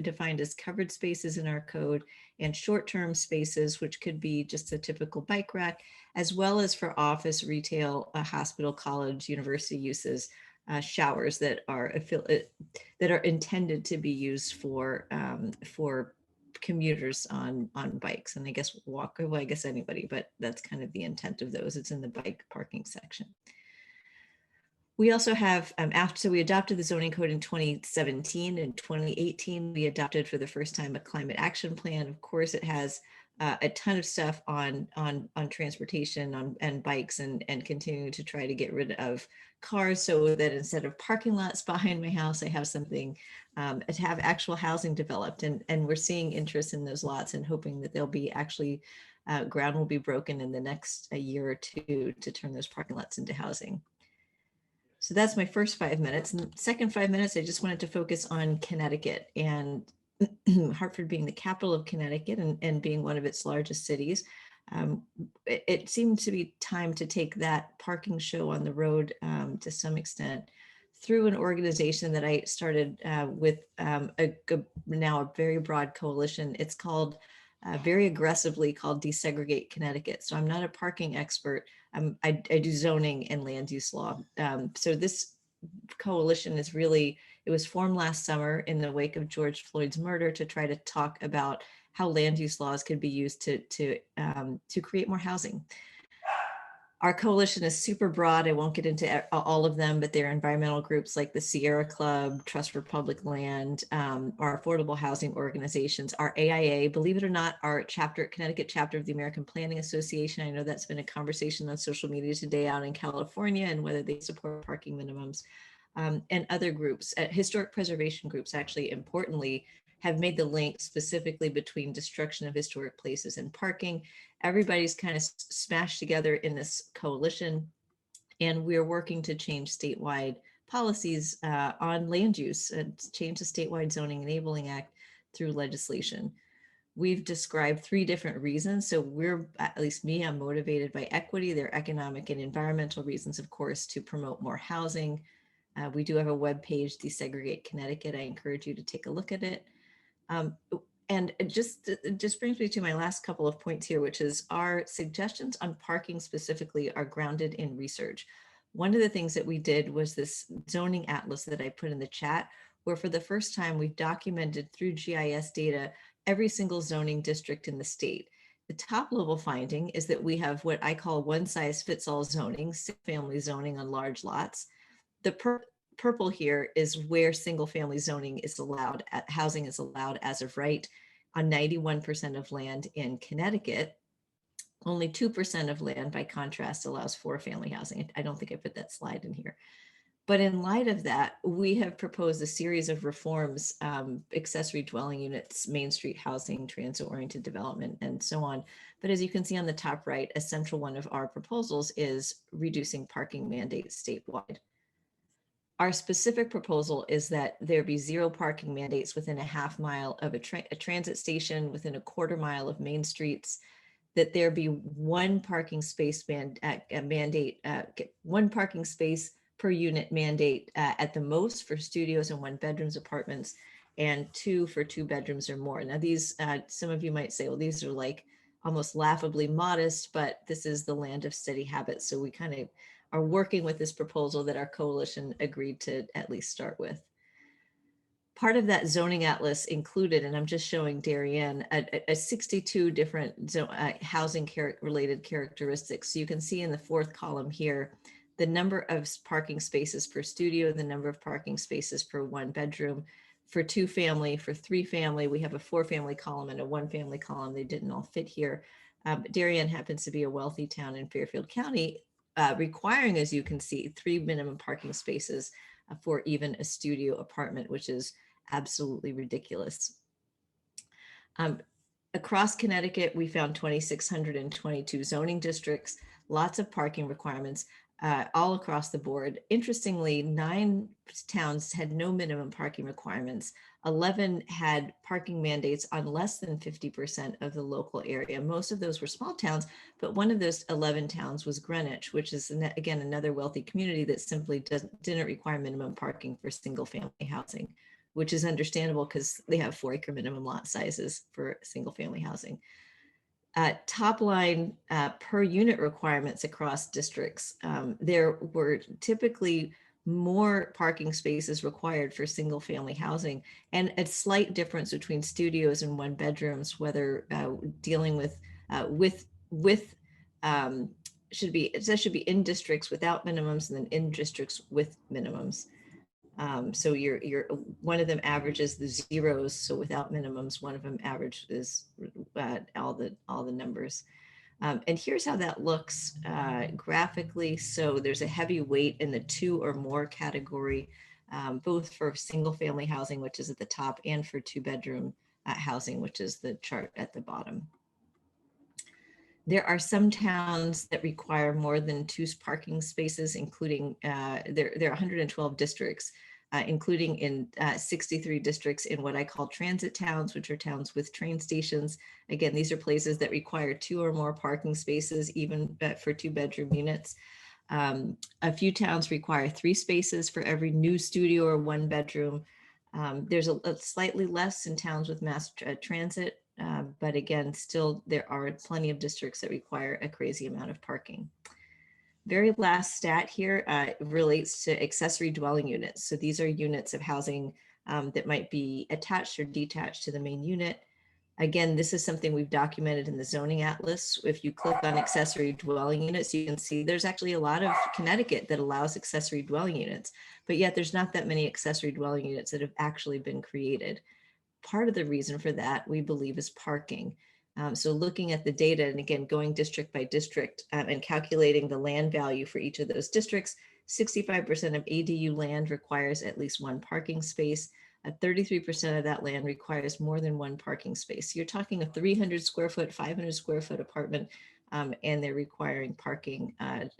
defined as covered spaces in our code, and short-term spaces, which could be just a typical bike rack, as well as for office, retail, hospital, college, university uses, showers that are intended to be used for commuters on bikes, and I guess I guess anybody, but that's kind of the intent of those. It's in the bike parking section. We also have, so we adopted the zoning code in 2017. In 2018, we adopted for the first time a climate action plan. Of course, it has a ton of stuff on transportation and bikes and continuing to try to get rid of cars so that instead of parking lots behind my house, I have something to have actual housing developed. And we're seeing interest in those lots and hoping that they'll be actually, ground will be broken in the next year or 2 to turn those parking lots into housing. So that's my first 5 minutes. And the second 5 minutes, I just wanted to focus on Connecticut and Hartford being the capital of Connecticut and being one of its largest cities. It seemed to be time to take that parking show on the road to some extent through an organization that I started with now a very broad coalition. It's called very aggressively called Desegregate Connecticut. So I'm not a parking expert. I do zoning and land use law. So this coalition is really, it was formed last summer in the wake of George Floyd's murder to try to talk about how land use laws could be used to create more housing. Our coalition is super broad. I won't get into all of them, but there are environmental groups like the Sierra Club, Trust for Public Land, our affordable housing organizations, our AIA, believe it or not, our Connecticut chapter of the American Planning Association. I know that's been a conversation on social media today out in California and whether they support parking minimums, and other groups. Historic preservation groups, actually, importantly, have made the link specifically between destruction of historic places and parking. Everybody's kind of smashed together in this coalition, and we're working to change statewide policies on land use and change the Statewide Zoning Enabling Act through legislation. We've described 3 different reasons. So we're, at least me, I'm motivated by equity. There are economic and environmental reasons, of course, to promote more housing. We do have a webpage, Desegregate Connecticut. I encourage you to take a look at it. And it just brings me to my last couple of points here, which is our suggestions on parking specifically are grounded in research. One of the things that we did was this zoning atlas that I put in the chat, where for the first time we've documented through GIS data every single zoning district in the state. The top level finding is that we have what I call one size fits all zoning, single-family zoning on large lots. The purple here is where single family zoning is allowed, housing is allowed as of right on 91% of land in Connecticut. Only 2% of land, by contrast, allows 4-family housing. I don't think I put that slide in here. But in light of that, we have proposed a series of reforms, accessory dwelling units, Main Street housing, transit-oriented development, and so on. But as you can see on the top right, a central one of our proposals is reducing parking mandates statewide. Our specific proposal is that there be 0 parking mandates within a half mile of a transit station, within a quarter mile of main streets, that there be 1 parking space one parking space per unit mandate at the most for studios and 1-bedrooms apartments, and 2 for 2 bedrooms or more. Now these, some of you might say, well, these are like almost laughably modest, but this is the land of steady habits. So we kind of are working with this proposal that our coalition agreed to at least start with. Part of that zoning atlas included, and I'm just showing Darien, a 62 different housing related characteristics. So you can see in the 4th column here, the number of parking spaces per studio, the number of parking spaces per 1-bedroom, for 2-family, for 3-family. We have a 4-family column and a 1-family column. They didn't all fit here. Darien happens to be a wealthy town in Fairfield County, requiring, as you can see, 3 minimum parking spaces for even a studio apartment, which is absolutely ridiculous. Across Connecticut, we found 2,622 zoning districts, lots of parking requirements all across the board. Interestingly, 9 towns had no minimum parking requirements. 11 had parking mandates on less than 50% of the local area. Most of those were small towns, but one of those 11 towns was Greenwich, which is, again, another wealthy community that simply didn't require minimum parking for single family housing, which is understandable because they have 4-acre minimum lot sizes for single family housing. Top line per unit requirements across districts. There were typically more parking spaces required for single family housing, and a slight difference between studios and 1-bedrooms, whether dealing with should be in districts without minimums and then in districts with minimums. So you're one of them averages the zeros, so without minimums, one of them averages all the numbers. And here's how that looks graphically. So there's a heavy weight in the 2 or more category, both for single family housing, which is at the top, and for 2-bedroom housing, which is the chart at the bottom. There are some towns that require more than 2 parking spaces, including there are 112 districts, including in 63 districts in what I call transit towns, which are towns with train stations. Again, these are places that require 2 or more parking spaces, even for 2-bedroom units. A few towns require 3 spaces for every new studio or 1-bedroom. There's a slightly less in towns with mass transit. But again, still there are plenty of districts that require a crazy amount of parking. Very last stat here relates to accessory dwelling units. So these are units of housing that might be attached or detached to the main unit. Again, this is something we've documented in the zoning atlas. If you click on accessory dwelling units, you can see there's actually a lot of Connecticut that allows accessory dwelling units, but yet there's not that many accessory dwelling units that have actually been created. Part of the reason for that, we believe, is parking. So looking at the data, and again, going district by district and calculating the land value for each of those districts, 65% of ADU land requires at least 1 parking space. 33% of that land requires more than 1 parking space. So you're talking a 300 square foot, 500 square foot apartment and they're requiring parking at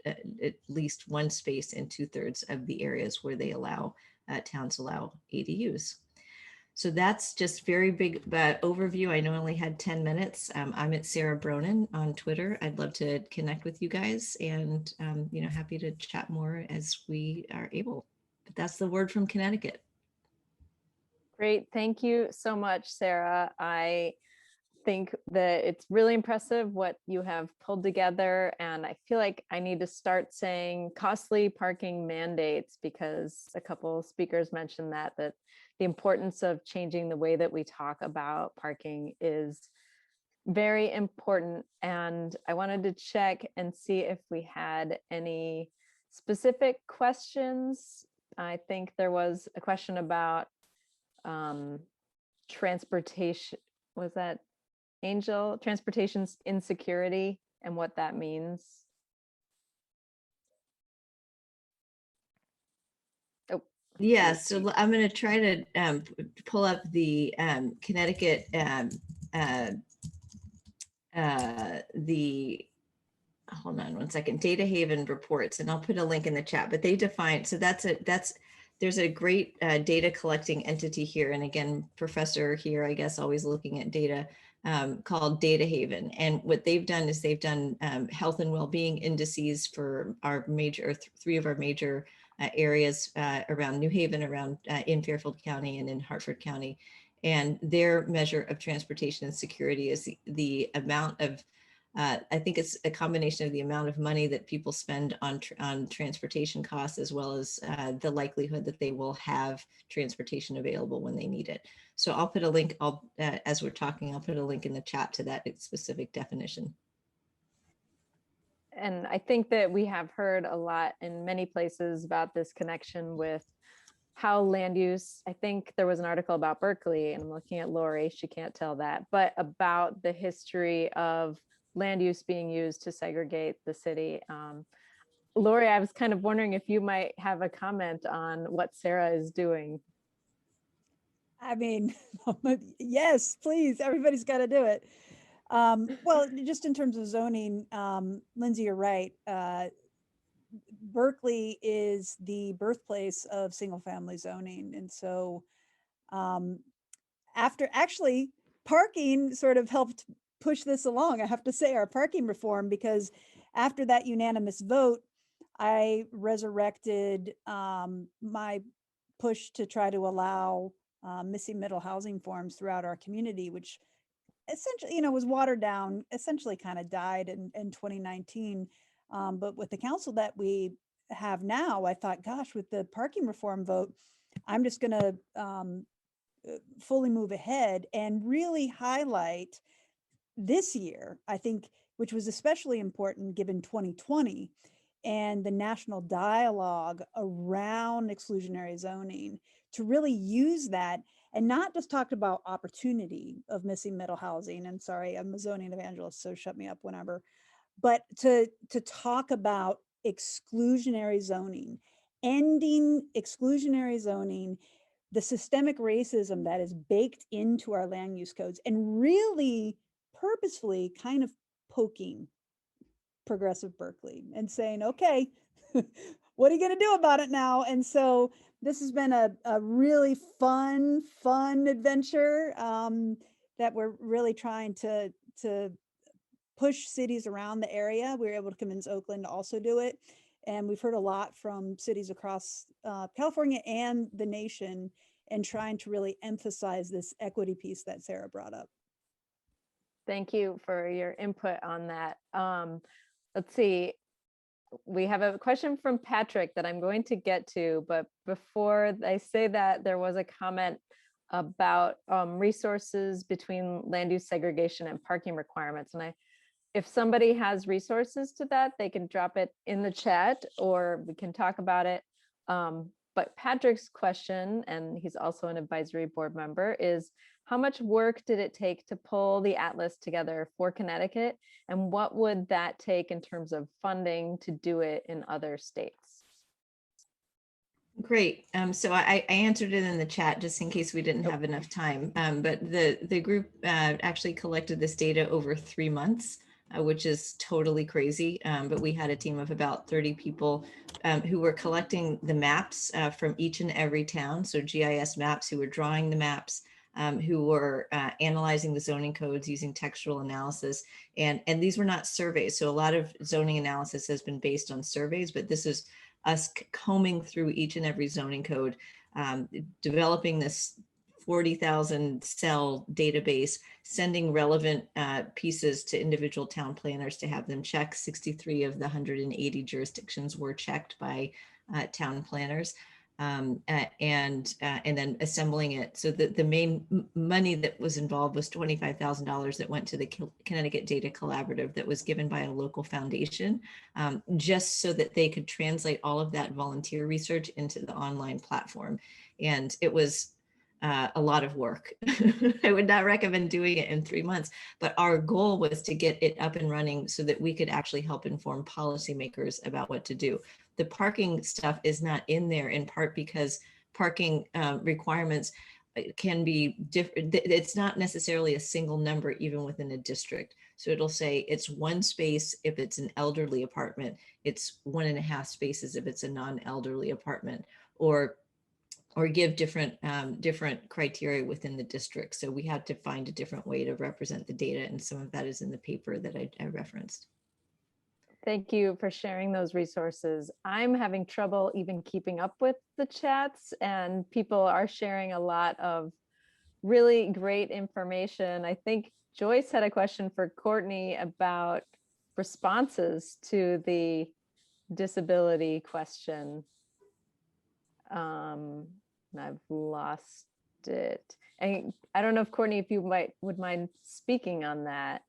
least one space in 2/3 of the areas where they allow, towns allow ADUs. So that's just very big overview. I know I only had 10 minutes. I'm at Sara Bronin on Twitter. I'd love to connect with you guys, and happy to chat more as we are able. But that's the word from Connecticut. Great. Thank you so much, Sara. I think that it's really impressive what you have pulled together. And I feel like I need to start saying costly parking mandates, because a couple of speakers mentioned that the importance of changing the way that we talk about parking is very important. And I wanted to check and see if we had any specific questions. I think there was a question about transportation. Was that Angel? Transportation insecurity and what that means. Oh, yeah. So I'm going to try to pull up the Connecticut hold on one second, Data Haven reports, and I'll put a link in the chat, but they define, so there's a great data collecting entity here. And again, professor here, I guess, always looking at data, called Data Haven. And what they've done is they've done health and well-being indices for our major, three of our major areas around New Haven, around in Fairfield County and in Hartford County. And their measure of transportation and security is the amount of, I think it's a combination of the amount of money that people spend on transportation costs, as well as the likelihood that they will have transportation available when they need it. So I'll put a link, as we're talking, I'll put a link in the chat to that specific definition. And I think that we have heard a lot in many places about this connection with how land use, I think there was an article about Berkeley, and I'm looking at Lori, she can't tell that, but about the history of land use being used to segregate the city. Lori, I was kind of wondering if you might have a comment on what Sara is doing. I mean, yes, please, everybody's got to do it. Well, just in terms of zoning, Lindsay, you're right. Berkeley is the birthplace of single family zoning. And so after actually parking sort of helped push this along, I have to say, our parking reform, because after that unanimous vote, I resurrected my push to try to allow missing middle housing forms throughout our community, which essentially, was watered down, essentially kind of died in 2019. But with the council that we have now, I thought, gosh, with the parking reform vote, I'm just going to fully move ahead and really highlight this year, I think, which was especially important given 2020 and the national dialogue around exclusionary zoning, to really use that and not just talk about opportunity of missing middle housing. And sorry, I'm a zoning evangelist, so shut me up whenever. But to talk about exclusionary zoning, ending exclusionary zoning, the systemic racism that is baked into our land use codes, and really purposefully kind of poking progressive Berkeley and saying, okay, what are you going to do about it now? And so this has been a really fun adventure that we're really trying to push cities around the area. We were able to convince Oakland to also do it. And we've heard a lot from cities across California and the nation, and trying to really emphasize this equity piece that Sara brought up. Thank you for your input on that. Let's see. We have a question from Patrick that I'm going to get to, but before I say that, there was a comment about resources between land use segregation and parking requirements. And if somebody has resources to that, they can drop it in the chat or we can talk about it. But Patrick's question, and he's also an advisory board member, is how much work did it take to pull the atlas together for Connecticut? And what would that take in terms of funding to do it in other states? Great. So I answered it in the chat just in case we didn't have enough time. But the group actually collected this data over 3 months. which is totally crazy. But we had a team of about 30 people who were collecting the maps from each and every town. So GIS maps, who were drawing the maps, who were analyzing the zoning codes using textual analysis. And these were not surveys. So a lot of zoning analysis has been based on surveys, but this is us combing through each and every zoning code, developing this 40,000 cell database, sending relevant pieces to individual town planners to have them check. 63 of the 180 jurisdictions were checked by town planners, and then assembling it. So the main money that was involved was $25,000 that went to the Connecticut Data Collaborative that was given by a local foundation, just so that they could translate all of that volunteer research into the online platform. And it was a lot of work. I would not recommend doing it in 3 months, but our goal was to get it up and running so that we could actually help inform policymakers about what to do. The parking stuff is not in there, in part because parking requirements can be different. It's not necessarily a single number even within a district. So it'll say it's 1 space if it's an elderly apartment, it's 1.5 spaces if it's a non-elderly apartment, or give different criteria within the district. So we had to find a different way to represent the data, and some of that is in the paper that I referenced. Thank you for sharing those resources. I'm having trouble even keeping up with the chats, and people are sharing a lot of really great information. I think Joyce had a question for Courtney about responses to the disability question. And I've lost it. And I don't know if Courtney, if you would mind speaking on that.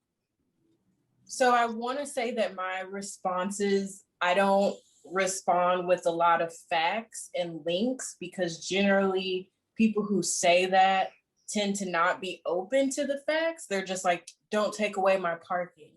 So I want to say that my responses, I don't respond with a lot of facts and links, because generally people who say that tend to not be open to the facts. They're just like, don't take away my parking.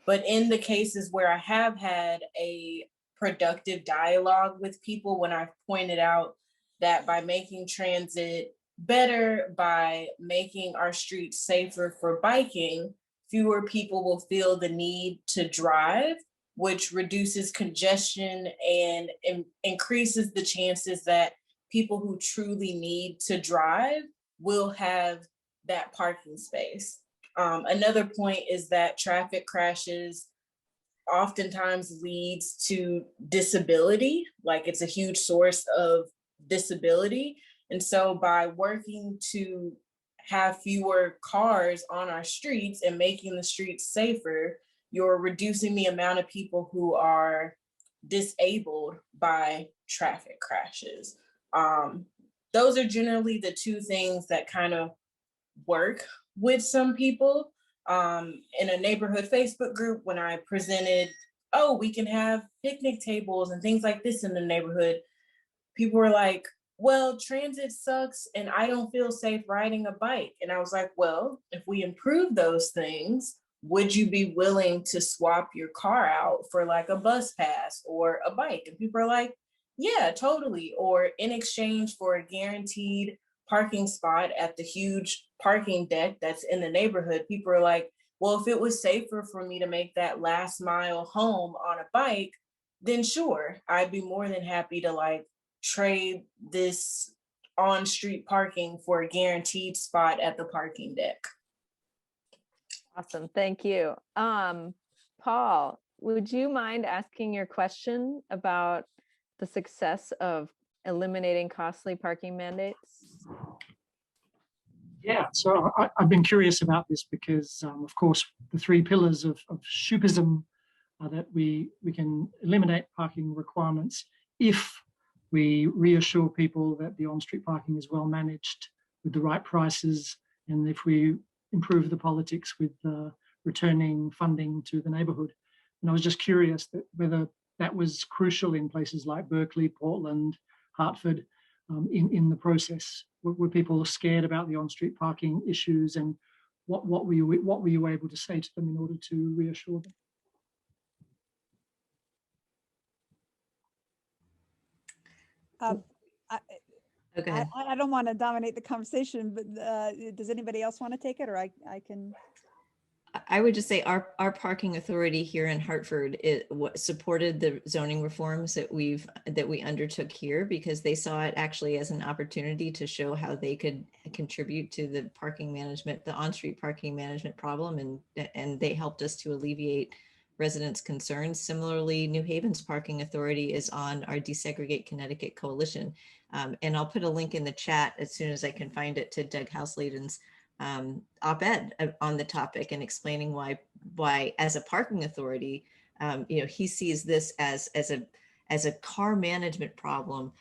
But in the cases where I have had a productive dialogue with people, when I've pointed out that by making transit better, by making our streets safer for biking, fewer people will feel the need to drive, which reduces congestion and increases the chances that people who truly need to drive will have that parking space. Another point is that traffic crashes oftentimes leads to disability, like it's a huge source of disability. And so by working to have fewer cars on our streets and making the streets safer, you're reducing the amount of people who are disabled by traffic crashes. Those are generally the 2 things that kind of work with some people. In a neighborhood Facebook group, when I presented, oh, we can have picnic tables and things like this in the neighborhood, people were like, well, transit sucks and I don't feel safe riding a bike. And I was like, well, if we improve those things, would you be willing to swap your car out for like a bus pass or a bike? And people are like, yeah, totally. Or in exchange for a guaranteed parking spot at the huge parking deck that's in the neighborhood, people are like, well, if it was safer for me to make that last mile home on a bike, then sure, I'd be more than happy to like trade this on-street parking for a guaranteed spot at the parking deck. Awesome, thank you. Paul, would you mind asking your question about the success of eliminating costly parking mandates? Yeah, so I've been curious about this because, of course, the 3 pillars of Shoupism are that we can eliminate parking requirements if we reassure people that the on-street parking is well managed with the right prices, and if we improve the politics with returning funding to the neighborhood. And I was just curious that whether that was crucial in places like Berkeley, Portland, Hartford, in the process. Were people scared about the on-street parking issues, and what were you able to say to them in order to reassure them? Okay. I don't want to dominate the conversation, but does anybody else want to take it, or I can? I would just say our parking authority here in Hartford supported the zoning reforms that we undertook here, because they saw it actually as an opportunity to show how they could contribute to the parking management, the on-street parking management problem, and they helped us to alleviate residents' concerns. Similarly, New Haven's parking authority is on our Desegregate Connecticut coalition, and I'll put a link in the chat as soon as I can find it to Doug Houseladen's op-ed on the topic, and explaining why as a parking authority, he sees this as a car management problem,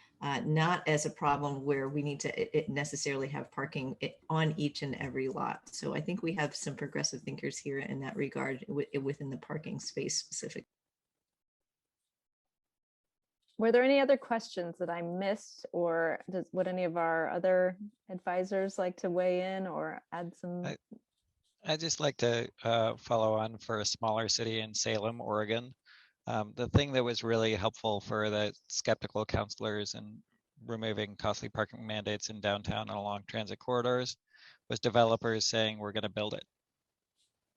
not as a problem where we need to necessarily have parking on each and every lot. So I think we have some progressive thinkers here in that regard within the parking space specifically. Were there any other questions that I missed, or would any of our other advisors like to weigh in or add some? I'd just like to follow on for a smaller city in Salem, Oregon. The thing that was really helpful for the skeptical counselors in removing costly parking mandates in downtown and along transit corridors was developers saying, we're going to build it.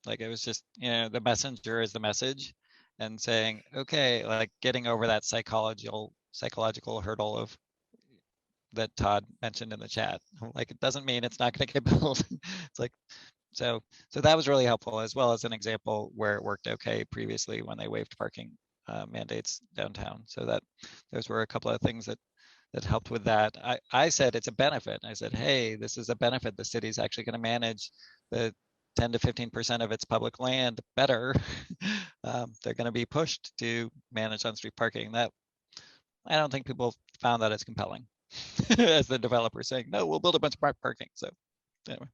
Like, it was just, the messenger is the message. And saying, okay, like getting over that psychological hurdle of that Todd mentioned in the chat. Like, it doesn't mean it's not going to get built. It's like, so that was really helpful, as well as an example where it worked okay previously when they waived parking mandates downtown. So that those were a couple of things that helped with that. I said it's a benefit. I said, hey, this is a benefit. The city's actually going to manage the 10 to 15% of its public land better. They're going to be pushed to manage on-street parking. That, I don't think people found that as compelling as the developer saying, no, we'll build a bunch of parking. So anyway.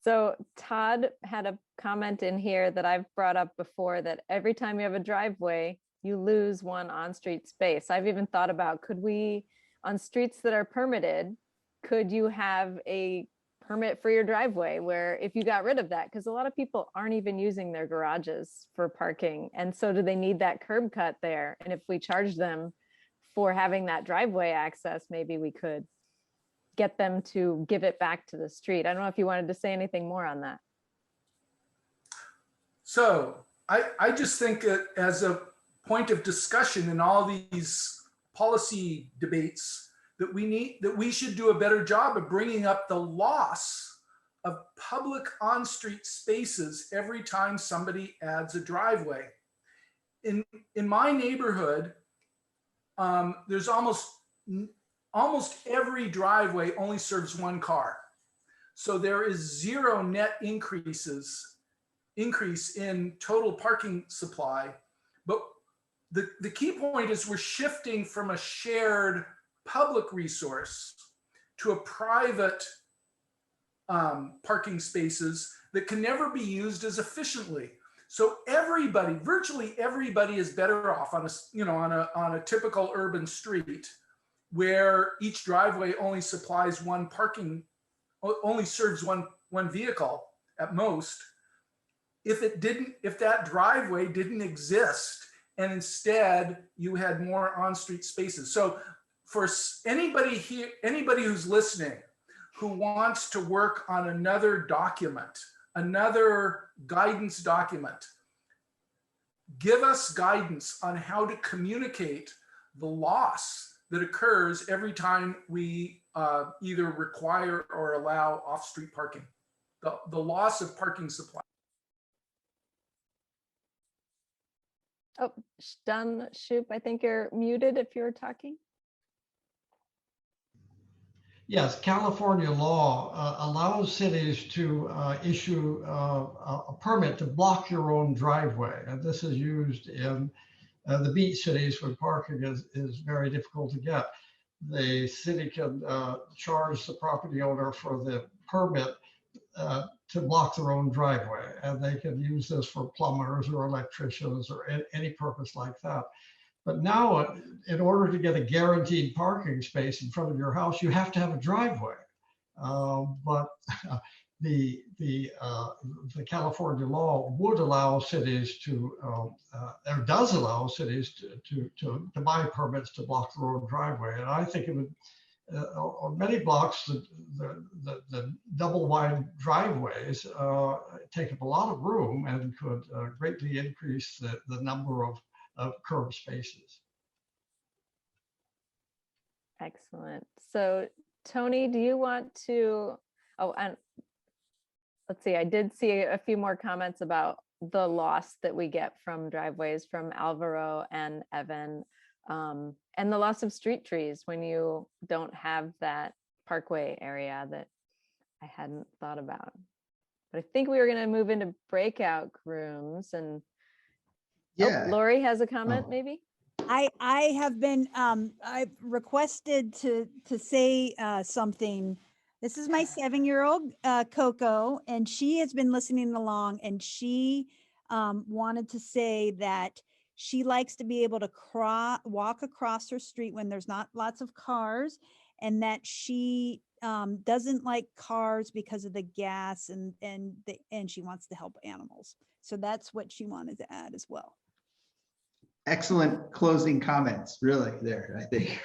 So Todd had a comment in here that I've brought up before, that every time you have a driveway, you lose one on-street space. I've even thought about, could we, on streets that are permitted, could you have a permit for your driveway, where if you got rid of that, because a lot of people aren't even using their garages for parking, and so do they need that curb cut there? And if we charge them for having that driveway access, maybe we could get them to give it back to the street. I don't know if you wanted to say anything more on that. So I just think that as a point of discussion in all these policy debates, that we should do a better job of bringing up the loss of public on-street spaces every time somebody adds a driveway. In my neighborhood, there's almost every driveway only serves one car. So there is zero net increase in total parking supply. But the key point is we're shifting from a shared public resource to a private parking spaces that can never be used as efficiently. So everybody, virtually everybody, is better off on a typical urban street where each driveway only supplies only serves one vehicle at most. If that driveway didn't exist, and instead you had more on-street spaces. So for anybody here, anybody who's listening, who wants to work on another document, another guidance document, give us guidance on how to communicate the loss that occurs every time we either require or allow off-street parking, the loss of parking supply. Oh, Donald Shoup, I think you're muted if you're talking. Yes, California law allows cities to issue a permit to block your own driveway. And this is used in the beach cities where parking is very difficult to get. The city can charge the property owner for the permit to block their own driveway. And they can use this for plumbers or electricians or any purpose like that. But now, in order to get a guaranteed parking space in front of your house, you have to have a driveway. But the California law would allow cities to, or does allow cities to buy permits to block their own driveway. And I think on many blocks, the double wide driveways take up a lot of room and could greatly increase the number of curb spaces. Excellent. So Tony, do you want to, oh, and let's see, I did see a few more comments about the loss that we get from driveways from Alvaro and Evan, and the loss of street trees when you don't have that parkway area that I hadn't thought about. But I think we were going to move into breakout rooms, and Yeah. oh, Lori has a comment, maybe. I have been I've requested to say something. This is my 7-year-old Coco, and she has been listening along, and she wanted to say that she likes to be able to walk across her street when there's not lots of cars, and that she doesn't like cars because of the gas, and she wants to help animals. So that's what she wanted to add as well. Excellent closing comments, really, there, I think.